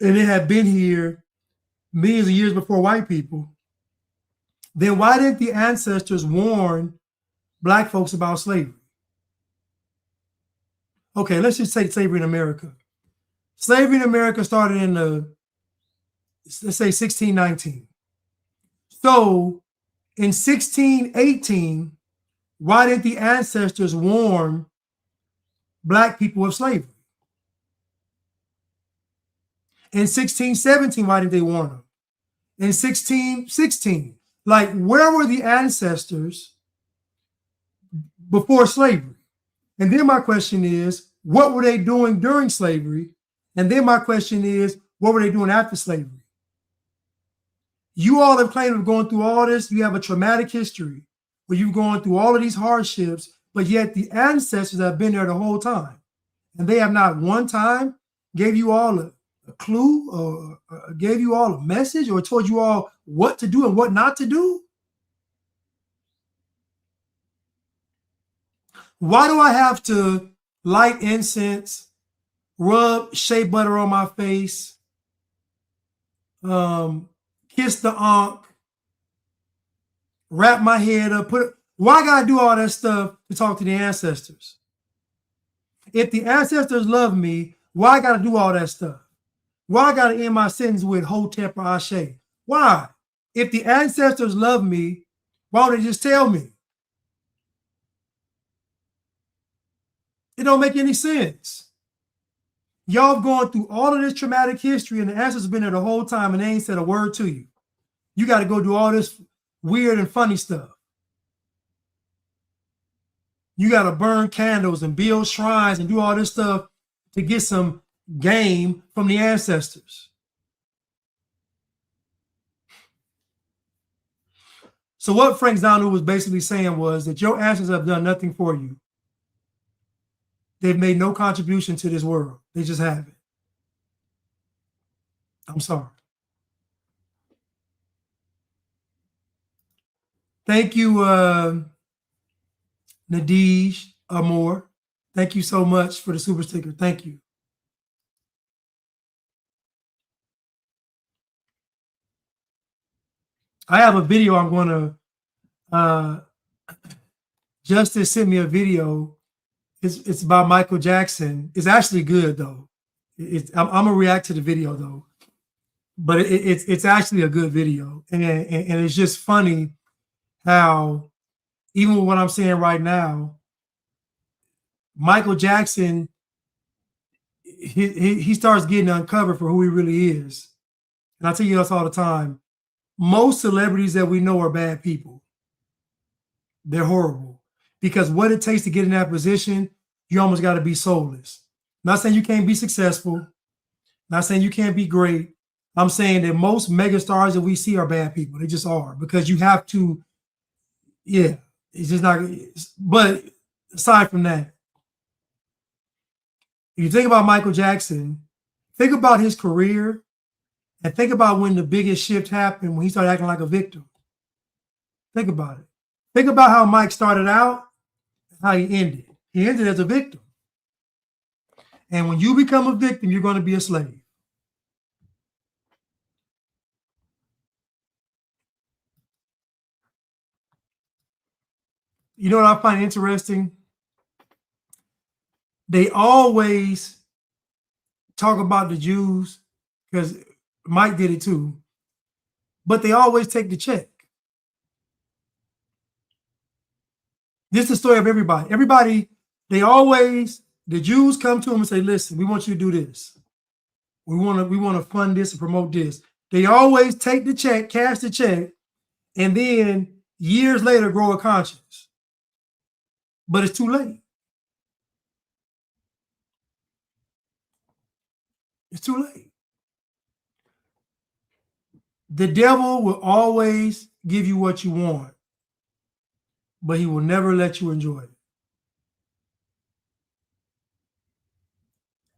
S1: and they had been here millions of years before white people, then why didn't the ancestors warn black folks about slavery? Okay, let's just say slavery in America. Slavery in America started in let's say 1619. So in 1618, why didn't the ancestors warn black people of slavery? In 1617, why didn't they warn them? In 1616, like, where were the ancestors before slavery? And then my question is, what were they doing during slavery? And then my question is, what were they doing after slavery? You all have claimed of going through all this. You have a traumatic history where you've gone through all of these hardships, but yet the ancestors have been there the whole time. And they have not one time gave you all a clue or gave you all a message or told you all what to do and what not to do. Why do I have to light incense, rub shea butter on my face, kiss the ankh, wrap my head up, why I gotta do all that stuff to talk to the ancestors? If the ancestors love me, why I gotta do all that stuff? Why I gotta end my sentence with Hotep or Ashe? Why? If the ancestors love me, why don't they just tell me? It don't make any sense. Y'all have gone through all of this traumatic history and the ancestors have been there the whole time and they ain't said a word to you. You got to go do all this weird and funny stuff. You got to burn candles and build shrines and do all this stuff to get some game from the ancestors. So what Frank Zanu was basically saying was that your ancestors have done nothing for you. They've made no contribution to this world. They just haven't. I'm sorry. Thank you, Nadij Amor. Thank you so much for the super sticker. Thank you. I have a video I'm going to, Justice sent me a video. It's about Michael Jackson. It's actually good though. I'm gonna react to the video though, but it's actually a good video, and it's just funny how even with what I'm saying right now, Michael Jackson he starts getting uncovered for who he really is, and I tell you this all the time. Most celebrities that we know are bad people. They're horrible. Because what it takes to get in that position, you almost got to be soulless. Not saying you can't be successful. Not saying you can't be great. I'm saying that most megastars that we see are bad people. They just are. Because you have to, yeah, it's just not. But aside from that, if you think about Michael Jackson, think about his career and think about when the biggest shift happened, when he started acting like a victim. Think about it. Think about how Mike started out, how he ended. He ended as a victim. And when you become a victim, you're going to be a slave. You know what I find interesting? They always talk about the Jews, because Mike did it too, but they always take the check. This is the story of everybody. Everybody, the Jews come to them and say, listen, we want you to do this. We want to fund this and promote this. They always take the check, cash the check, and then years later grow a conscience. But it's too late. It's too late. The devil will always give you what you want, but he will never let you enjoy it.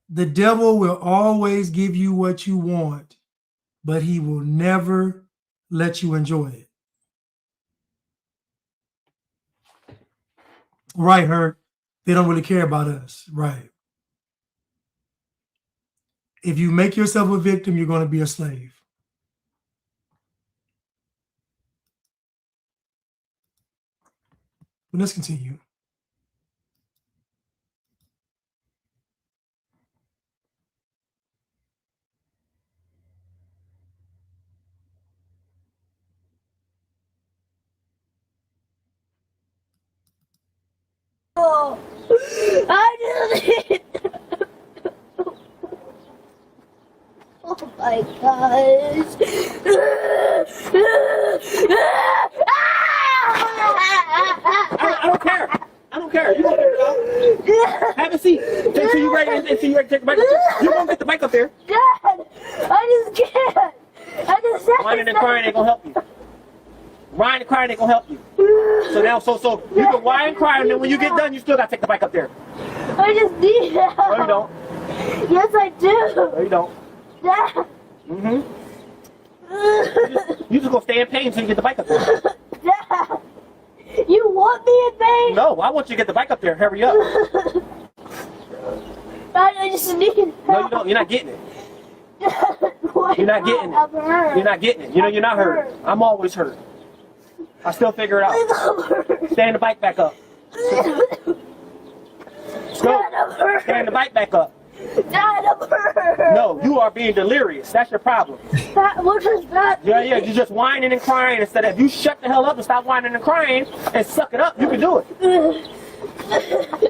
S1: The devil will always give you what you want, but he will never let you enjoy it. Right, Herc? They don't really care about us. Right. If you make yourself a victim, you're going to be a slave. But let's continue.
S15: Oh, I just need. Oh my gosh.
S9: I don't care. I don't care. You gonna have a seat until you ready. Until you ready to take the bike up there. You gonna get the bike up there.
S15: Dad, I just can't. I just.
S9: Whining and crying ain't gonna help you. Whining and crying ain't gonna help you. So now, so you can whine and cry, and then when you get done, you still gotta take the bike up there.
S15: I just need help.
S9: No, you don't.
S15: Yes, I do.
S9: No, you don't.
S15: Dad.
S9: You just gonna stay in pain until you get the bike up there.
S15: Dad, you want me in pain?
S9: No, I want you to get the bike up there. Hurry up.
S15: I just need help.
S9: No, you don't. You're not getting it. You're not getting it. You're not getting it. You know you're not hurt. I'm always hurt. I still figure it out. Stand the bike back up. Go. Stand the bike back up.
S15: Dad, I'm hurt.
S9: No, you are being delirious. That's your problem.
S15: What is that?
S9: Yeah, you're just whining and crying instead of, if you shut the hell up and stop whining and crying and suck it up, you can do it.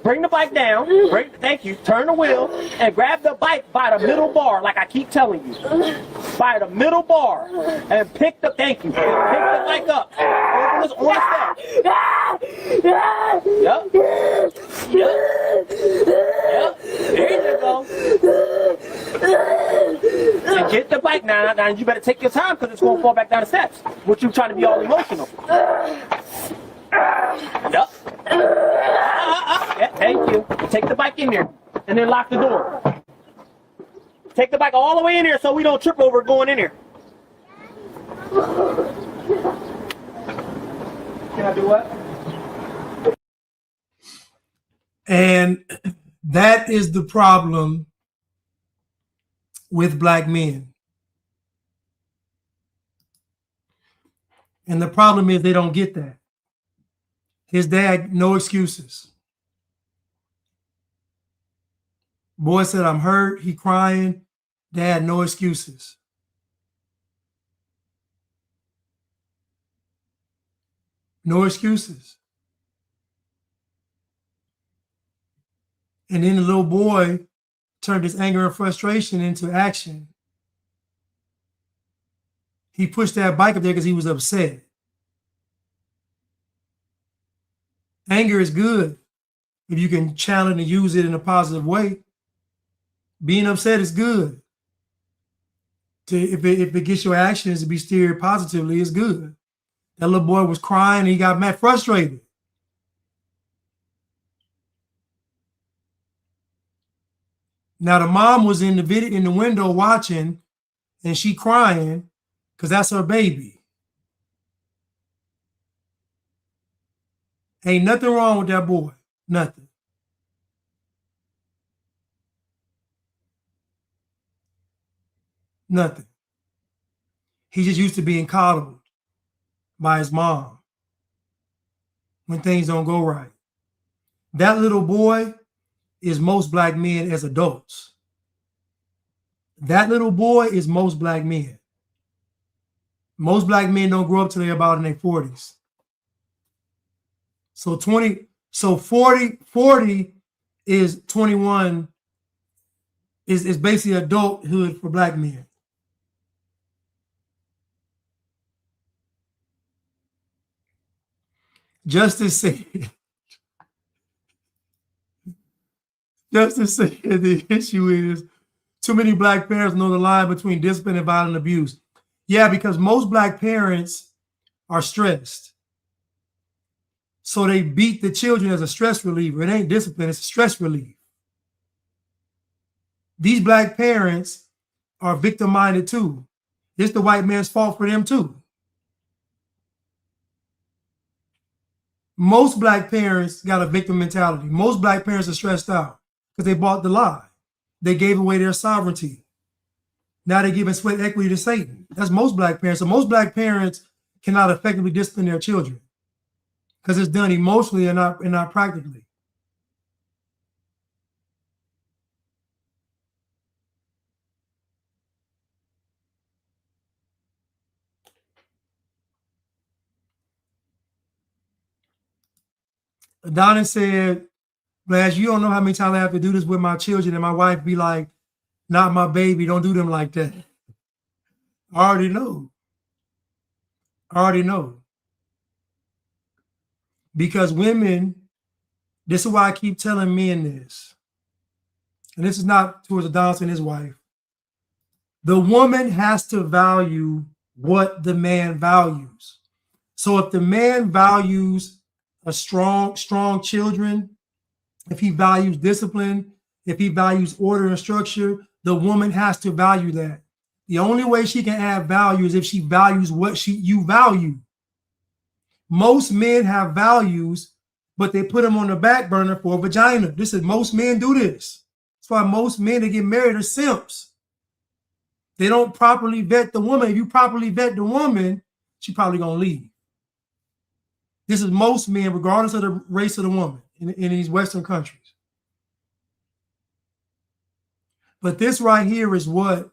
S9: Bring the bike down. Thank you. Turn the wheel and grab the bike by the middle bar, like I keep telling you. By the middle bar and pick the. Thank you. Pick the bike up. Open this on the step. Yep. There you go. And get the bike now. Now you better take your time because it's going to fall back down the steps. What you trying to be all emotional? Yep. Yeah, thank you. Take the bike in there and then lock the door. Take the bike all the way in there so we don't trip over going in here. Can I do what?
S1: And that is the problem with black men. And the problem is they don't get that. His dad, no excuses. Boy said, I'm hurt. He crying. Dad, no excuses. No excuses. And then the little boy turned his anger and frustration into action. He pushed that bike up there because he was upset. Anger is good if you can channel it and use it in a positive way. Being upset is good. If it gets your actions to be steered positively, it's good. That little boy was crying and he got mad, frustrated. Now the mom was in the window watching, and she crying because that's her baby. Ain't nothing wrong with that boy. Nothing. Nothing. He just used to being coddled by his mom when things don't go right. That little boy is most black men as adults. That little boy is most black men. Most black men don't grow up till they're about in their 40s. So 40 is 21 is basically adulthood for black men. Justice said the issue is too many black parents know the line between discipline and violent abuse. Yeah, because most black parents are stressed. So they beat the children as a stress reliever. It ain't discipline, it's a stress relief. These black parents are victim-minded too. It's the white man's fault for them too. Most black parents got a victim mentality. Most black parents are stressed out because they bought the lie. They gave away their sovereignty. Now they're giving sweat equity to Satan. That's most black parents. So most black parents cannot effectively discipline their children because it's done emotionally and not practically. Adonis said, Blash, you don't know how many times I have to do this with my children, and my wife be like, not my baby, don't do them like that. I already know. Because women, this is why I keep telling men this, and this is not towards Adonis and his wife. The woman has to value what the man values. So if the man values a strong children, if he values discipline, if he values order and structure, the woman has to value that. The only way she can add value is if she values what you value. Most men have values, but they put them on the back burner for a vagina. Most men do this. That's why most men that get married are simps. They don't properly vet the woman. If you properly vet the woman, she probably gonna leave. This is most men, regardless of the race of the woman in these Western countries. But this right here is what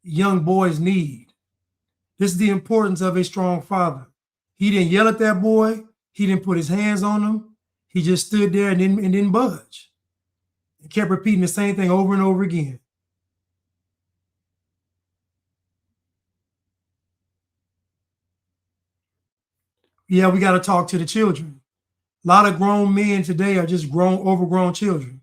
S1: young boys need. This is the importance of a strong father. He didn't yell at that boy. He didn't put his hands on him. He just stood there and didn't budge. He kept repeating the same thing over and over again. Yeah, we got to talk to the children. A lot of grown men today are just overgrown children.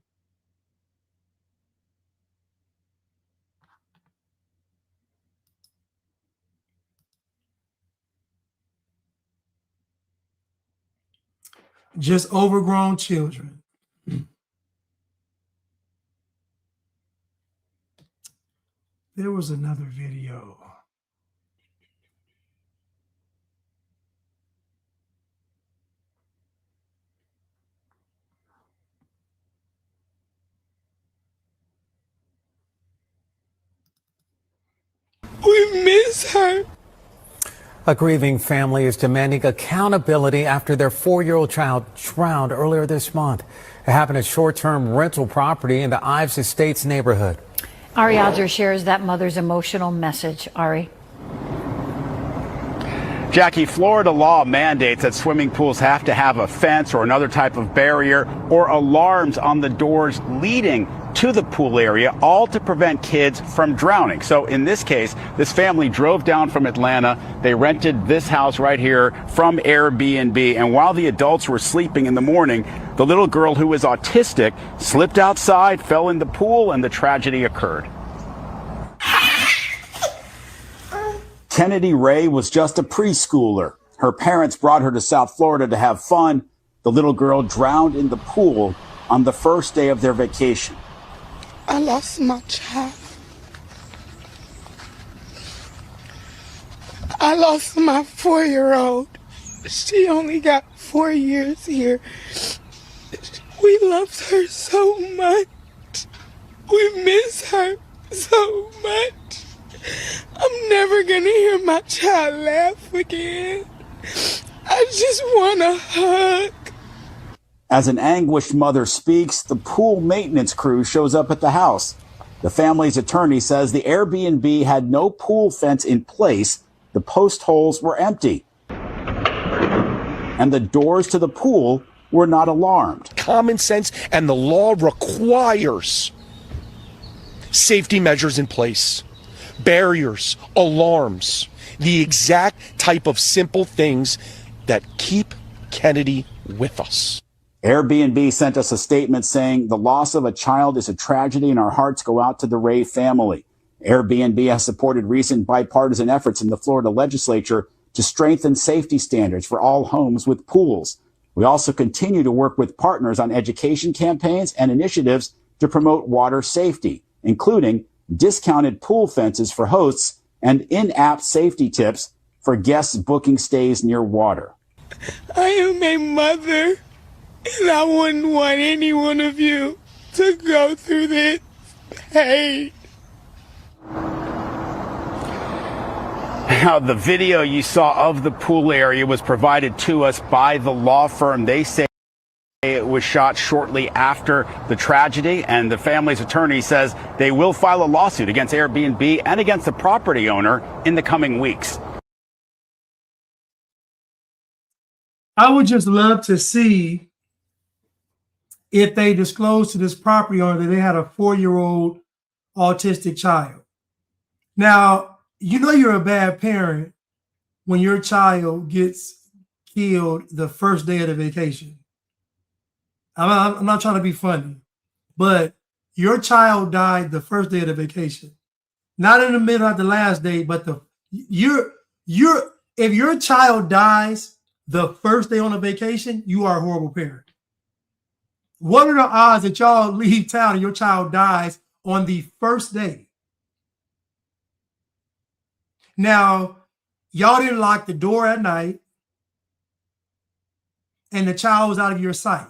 S1: Just overgrown children. There was another video.
S16: We miss her. A grieving family is demanding accountability after their 4-year-old child drowned earlier this month. It happened at short-term rental property in the Ives Estates neighborhood.
S17: Ari Alger shares that mother's emotional message. Ari.
S18: Jackie, Florida law mandates that swimming pools have to have a fence or another type of barrier or alarms on the doors leading to the pool area, all to prevent kids from drowning. So in this case, this family drove down from Atlanta. They rented this house right here from Airbnb. And while the adults were sleeping in the morning, the little girl who is autistic slipped outside, fell in the pool, and the tragedy occurred. Kennedy Ray was just a preschooler. Her parents brought her to South Florida to have fun. The little girl drowned in the pool on the first day of their vacation.
S19: I lost my child. I lost my 4-year-old. She only got 4 years here. We loved her so much. We miss her so much. I'm never gonna hear my child laugh again. I just want a hug. As an anguished mother speaks, the pool maintenance crew shows up at the house.
S18: The family's attorney says the Airbnb had no pool fence in place. The post holes were empty. And the doors to the pool were not alarmed.
S20: Common sense and the law requires safety measures in place, barriers, alarms, the exact type of simple things that keep Kennedy with us.
S18: Airbnb sent us a statement saying the loss of a child is a tragedy and our hearts go out to the Ray family. Airbnb has supported recent bipartisan efforts in the Florida legislature to strengthen safety standards for all homes with pools. We also continue to work with partners on education campaigns and initiatives to promote water safety, including discounted pool fences for hosts and in-app safety tips for guests booking stays near water.
S19: I am a mother, and I wouldn't want any one of you to go through this pain.
S18: Now, the video you saw of the pool area was provided to us by the law firm. They say it was shot shortly after the tragedy, and the family's attorney says they will file a lawsuit against Airbnb and against the property owner in the coming weeks.
S1: I would just love to see if they disclosed to this property owner that they had a 4-year-old autistic child. Now, you know you're a bad parent when your child gets killed the first day of the vacation. I'm not trying to be funny, but your child died the first day of the vacation. Not in the middle of the last day, but if your child dies the first day on a vacation, you are a horrible parent. What are the odds that y'all leave town and your child dies on the first day? Now, y'all didn't lock the door at night and the child was out of your sight.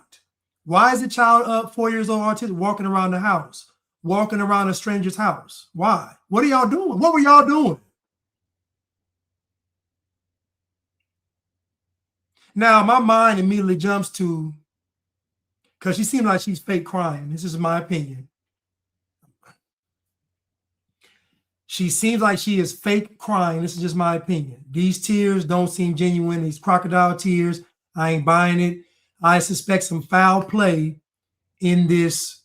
S1: Why is the child up 4 years old autistic walking around the house, walking around a stranger's house? Why? What are y'all doing? What were y'all doing? Now, my mind immediately jumps to, because she seemed like she's fake crying. This is my opinion. She seems like she is fake crying. This is just my opinion. These tears don't seem genuine. These crocodile tears, I ain't buying it. I suspect some foul play in this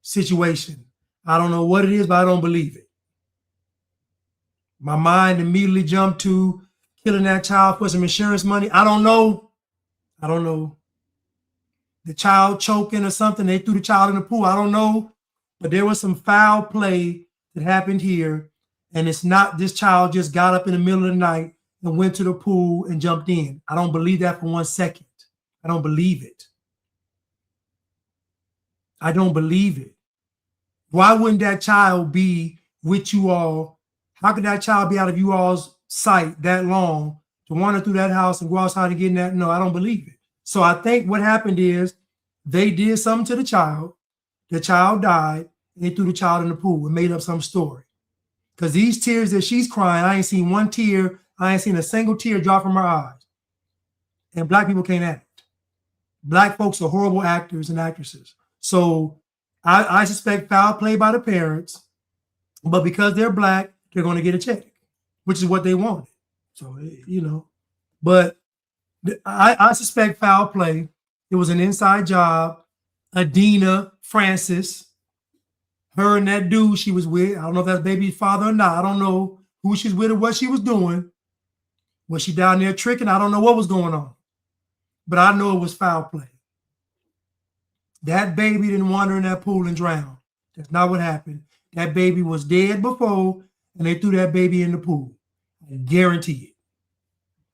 S1: situation. I don't know what it is, but I don't believe it. My mind immediately jumped to killing that child for some insurance money. I don't know. The child choking or something. They threw the child in the pool. I don't know. But there was some foul play that happened here. And it's not this child just got up in the middle of the night and went to the pool and jumped in. I don't believe that for 1 second. I don't believe it. I don't believe it. Why wouldn't that child be with you all? How could that child be out of you all's sight that long to wander through that house and go outside and get in that? No, I don't believe it. So I think what happened is they did something to the child died, and they threw the child in the pool and made up some story. Because these tears that she's crying, I ain't seen one tear, I ain't seen a single tear drop from her eyes. And Black people can't act. Black folks are horrible actors and actresses. So I suspect foul play by the parents, but because they're Black, they're going to get a check, which is what they wanted. So, but I suspect foul play. It was an inside job. Adina Francis, her and that dude she was with, I don't know if that's baby's father or not. I don't know who she's with or what she was doing. Was she down there tricking? I don't know what was going on. But I know it was foul play. That baby didn't wander in that pool and drown. That's not what happened. That baby was dead before, and they threw that baby in the pool. I guarantee it.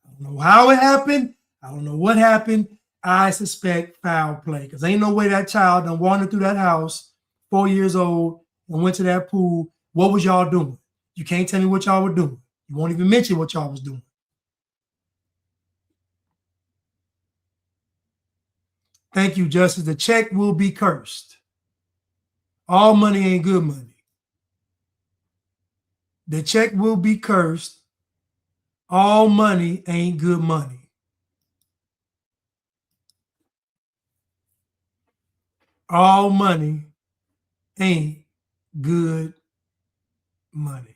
S1: I don't know how it happened. I don't know what happened. I suspect foul play, because ain't no way that child done wandered through that house, 4 years old, and went to that pool. What was y'all doing? You can't tell me what y'all were doing. You won't even mention what y'all was doing. Thank you, Justice. The check will be cursed. All money ain't good money. The check will be cursed. All money ain't good money. All money ain't good money.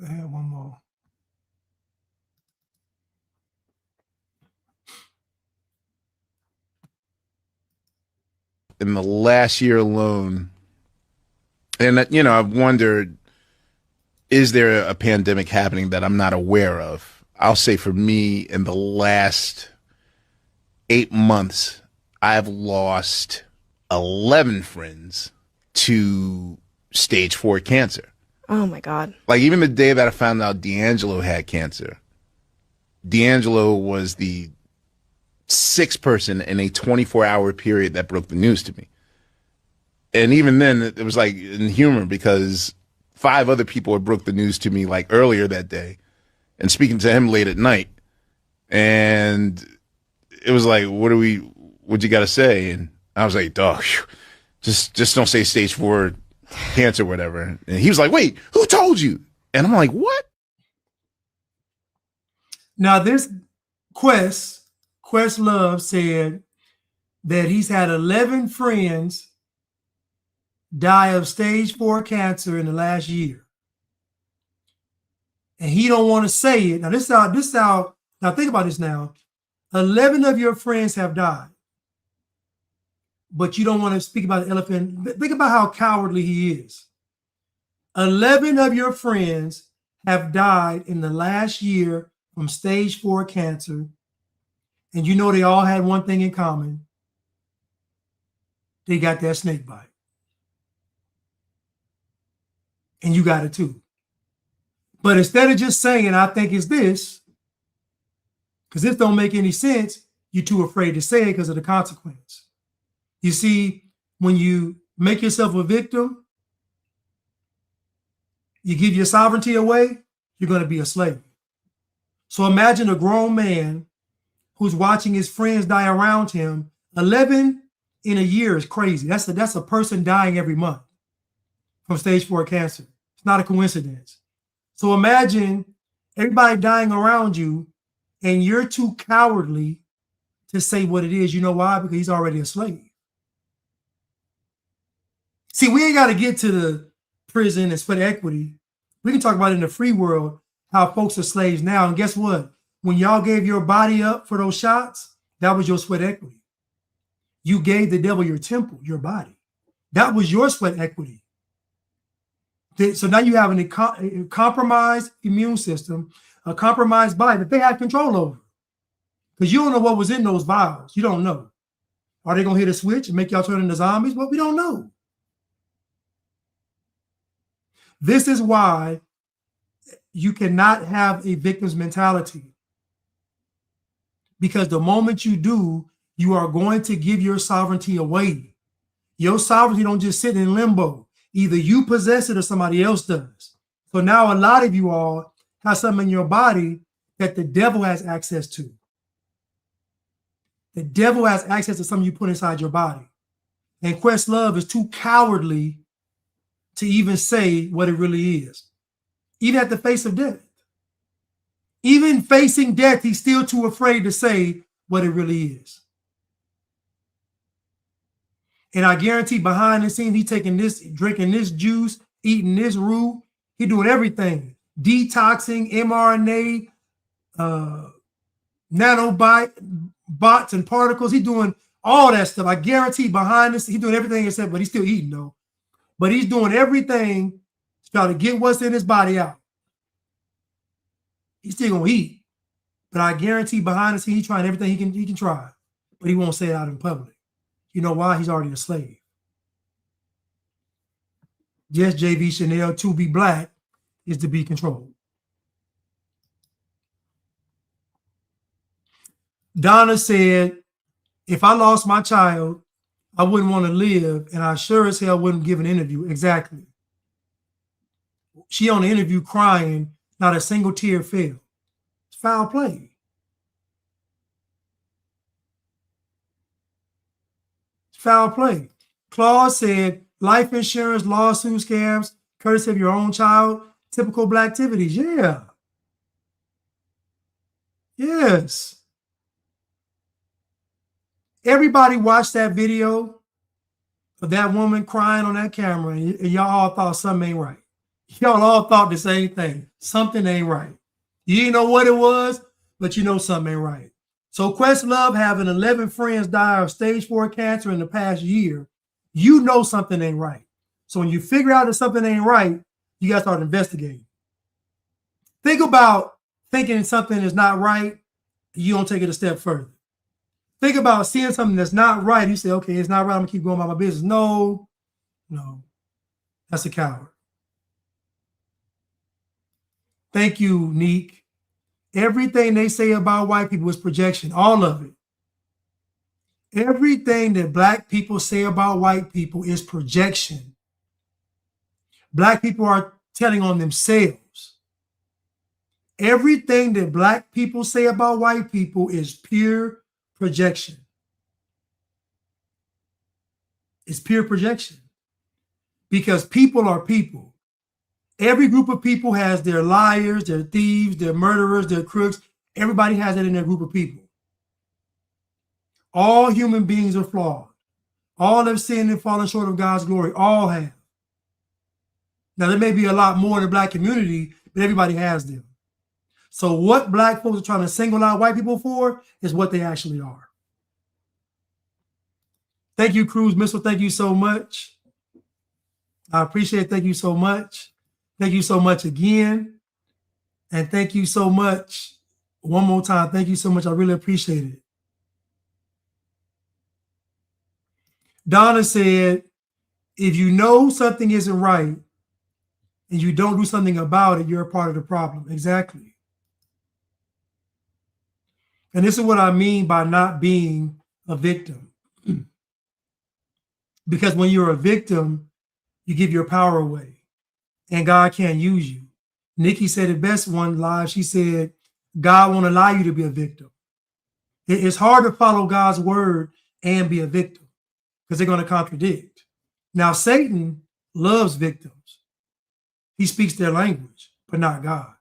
S1: I have one more.
S21: In the last year alone, and I've wondered, is there a pandemic happening that I'm not aware of? I'll say for me, in the last 8 months, I've lost 11 friends to stage 4 cancer.
S22: Oh my God.
S21: Like, even the day that I found out D'Angelo had cancer, D'Angelo was the 6th person in a 24-hour period that broke the news to me. And even then, it was like in humor, because 5 other people had broke the news to me like earlier that day, and speaking to him late at night. And it was like, what you got to say? And I was like, dog, just don't say stage 4 cancer, whatever. And he was like, wait, who told you? And I'm like, what?
S1: Now this Questlove said that he's had 11 friends die of stage 4 cancer in the last year. And he don't want to say it. Now now think about this now. 11 of your friends have died, but you don't want to speak about the elephant. Think about how cowardly he is. 11 of your friends have died in the last year from stage 4 cancer. And you know they all had one thing in common. They got that snake bite. And you got it too. But instead of just saying, I think it's this, because this don't make any sense, you're too afraid to say it because of the consequence. You see, when you make yourself a victim, you give your sovereignty away, you're going to be a slave. So imagine a grown man who's watching his friends die around him. 11 in a year is crazy. That's a person dying every month from stage 4 cancer. It's not a coincidence. So imagine everybody dying around you, and you're too cowardly to say what it is. You know why? Because he's already a slave. See, we ain't got to get to the prison and sweat equity. We can talk about it in the free world, how folks are slaves now. And guess what? When y'all gave your body up for those shots, that was your sweat equity. You gave the devil your temple, your body. That was your sweat equity. So now you have a compromised immune system, a compromised body that they have control over. Because you don't know what was in those vials. You don't know. Are they going to hit a switch and make y'all turn into zombies? Well, we don't know. This is why you cannot have a victim's mentality. Because the moment you do, you are going to give your sovereignty away. Your sovereignty don't just sit in limbo. Either you possess it or somebody else does. So now a lot of you all have something in your body that the devil has access to. The devil has access to something you put inside your body. And Questlove is too cowardly to even say what it really is. Even at the face of death. Even facing death, he's still too afraid to say what it really is. And I guarantee behind the scenes, he's taking this, drinking this juice, eating this roux. He's doing everything. Detoxing, mRNA, nanobots and particles. He's doing all that stuff. I guarantee behind this, he's doing everything except, but he's still eating though. But he's doing everything to try to get what's in his body out. He's still gonna eat. But I guarantee behind the scenes, he's trying everything he can try. But he won't say it out in public. You know why? He's already a slave. Yes, JV Chanel, to be black is to be controlled. Donna said, if I lost my child, I wouldn't want to live, and I sure as hell wouldn't give an interview. Exactly. She on the interview crying, not a single tear fell. It's foul play. Foul play. Claude said, life insurance, lawsuit scams, courtesy of your own child, typical black activities. Yeah. Yes. Everybody watched that video of that woman crying on that camera, and y'all all thought something ain't right. Y'all all thought the same thing. Something ain't right. You didn't know what it was, but you know something ain't right. So Questlove having 11 friends die of stage 4 cancer in the past year, you know something ain't right. So when you figure out that something ain't right, you got to start investigating. Think about thinking something is not right, you don't take it a step further. Think about seeing something that's not right, you say, okay, it's not right, I'm gonna keep going about my business. No, that's a coward. Thank you, Neek. Everything they say about white people is projection, all of it. Everything that black people say about white people is projection. Black people are telling on themselves. Everything that black people say about white people is pure projection. It's pure projection. Because people are people. Every group of people has their liars, their thieves, their murderers, their crooks. Everybody has it in their group of people. All human beings are flawed. All have sinned and fallen short of God's glory. All have. Now, there may be a lot more in the black community, but everybody has them. So what black folks are trying to single out white people for is what they actually are. Thank you, Cruise Missile. Thank you so much. I appreciate it. Thank you so much. Thank you so much again. And thank you so much one more time. Thank you so much. I really appreciate it. Donna said, if you know something isn't right and you don't do something about it, you're a part of the problem. Exactly. And this is what I mean by not being a victim. Because when you're a victim, you give your power away and God can't use you. Nikki said it best one live. She said, God won't allow you to be a victim. It's hard to follow God's word and be a victim because they're going to contradict. Now, Satan loves victims. He speaks their language, but not God.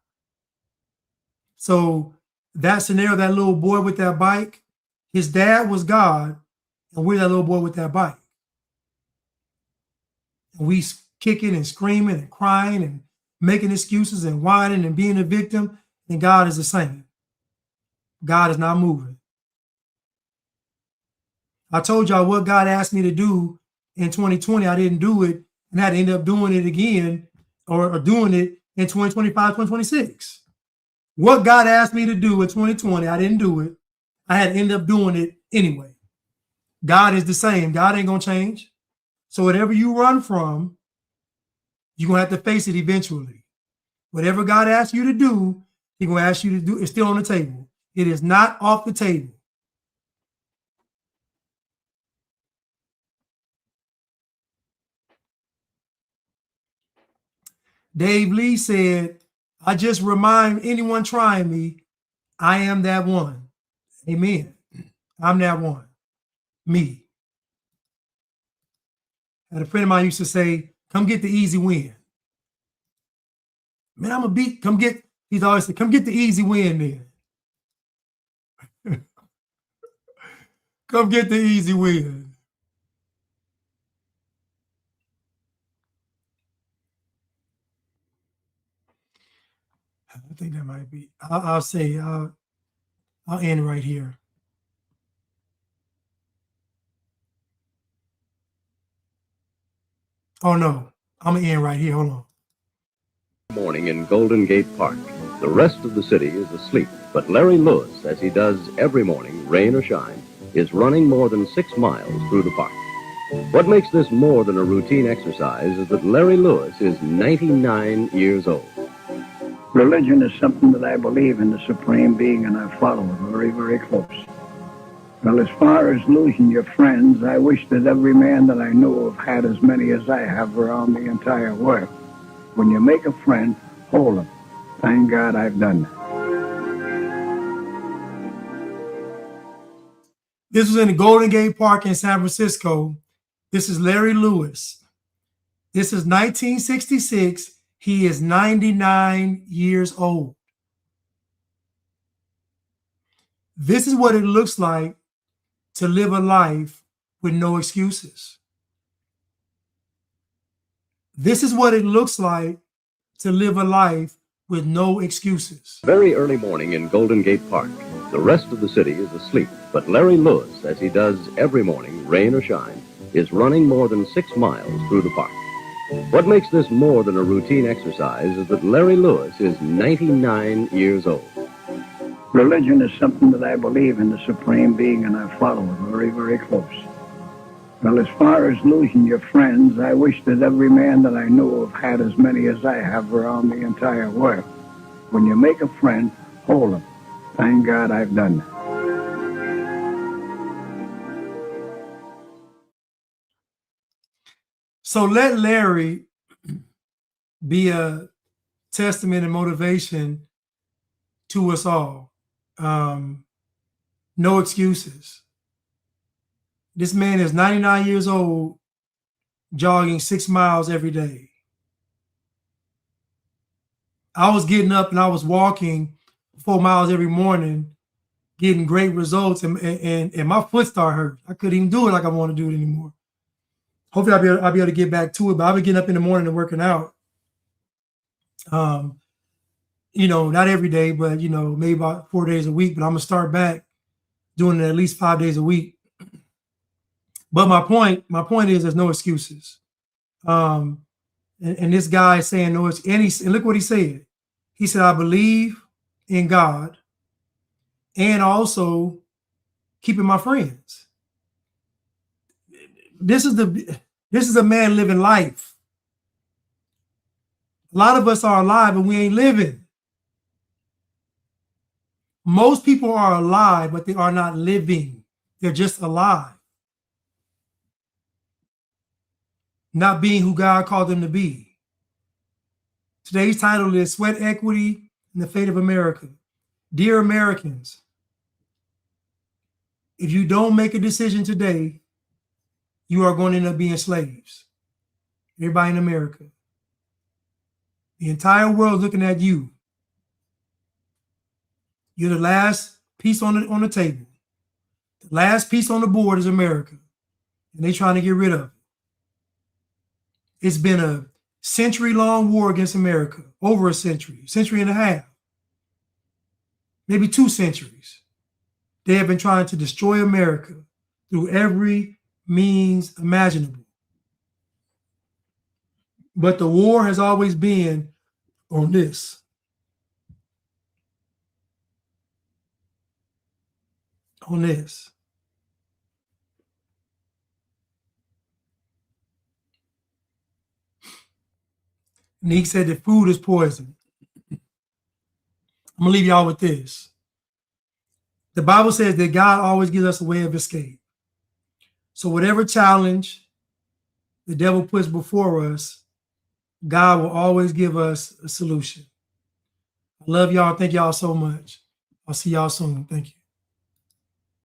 S1: So that scenario, that little boy with that bike, his dad was God, and we're that little boy with that bike. And we kicking and screaming and crying and making excuses and whining and being a victim, and God is the same. God is not moving. I told y'all what God asked me to do in 2020. I didn't do it, and I had to end up doing it again or doing it in 2025, 2026. What God asked me to do in 2020, I didn't do it. I had to end up doing it anyway. God is the same. God ain't going to change. So whatever you run from, you're going to have to face it eventually. Whatever God asks you to do, He's going to ask you to do. It's still on the table. It is not off the table. Dave Lee said, I just remind anyone trying me, I am that one. Amen. I'm that one. Me. And a friend of mine used to say, come get the easy win. Man, I'm a beat. He's always said, come get the easy win then. Come get the easy win. I think that might be. I'll end right here. Oh no, I'm gonna end right here. Hold on.
S4: Morning in Golden Gate Park. The rest of the city is asleep, but Larry Lewis, as he does every morning, rain or shine, is running more than 6 miles through the park. What makes this more than a routine exercise is that Larry Lewis is 99 years old.
S22: Religion is something that I believe in the supreme being, and I follow it very, very close. Well, as far as losing your friends, I wish that every man that I knew of had as many as I have around the entire world. When you make a friend, hold him. Thank God I've done that.
S1: This was in the Golden Gate Park in San Francisco. This is Larry Lewis. This is 1966. He is 99 years old. This is what it looks like to live a life with no excuses. This is what it looks like to live a life with no excuses.
S4: Very early morning in Golden Gate Park. The rest of the city is asleep, but Larry Lewis, as he does every morning, rain or shine, is running more than 6 miles through the park. What makes this more than a routine exercise is that Larry Lewis is 99 years old.
S22: Religion is something that I believe in, the supreme being, and I follow it very, very close. Well, as far as losing your friends, I wish that every man that I knew of had as many as I have around the entire world. When you make a friend, hold him. Thank God I've done that.
S1: So let Larry be a testament and motivation to us all. No excuses. This man is 99 years old, jogging 6 miles every day. I was getting up and I was walking 4 miles every morning, getting great results, and my foot started hurt. I couldn't even do it like I want to do it anymore. Hopefully I'll be able to get back to it, but I'll be getting up in the morning and working out. Not every day, but maybe about 4 days a week, but I'm gonna start back doing it at least 5 days a week. But my point is there's no excuses. And this guy is saying no, and look what he said. He said, I believe in God and also keeping my friends. This is a man living life. A lot of us are alive, but we ain't living. Most people are alive, but they are not living. They're just alive. Not being who God called them to be. Today's title is Sweat Equity and the Fate of America. Dear Americans, if you don't make a decision today, you are going to end up being slaves. Everybody in America. The entire world is looking at you. You're the last piece on the table. The last piece on the board is America. And they're trying to get rid of it. It's been a century-long war against America. Over a century and a half. Maybe 2 centuries. They have been trying to destroy America through every means imaginable. But the war has always been on this. On this. Neek said that food is poison. I'm going to leave y'all with this. The Bible says that God always gives us a way of escape. So whatever challenge the devil puts before us, God will always give us a solution. I love y'all. Thank y'all so much. I'll see y'all soon. Thank you.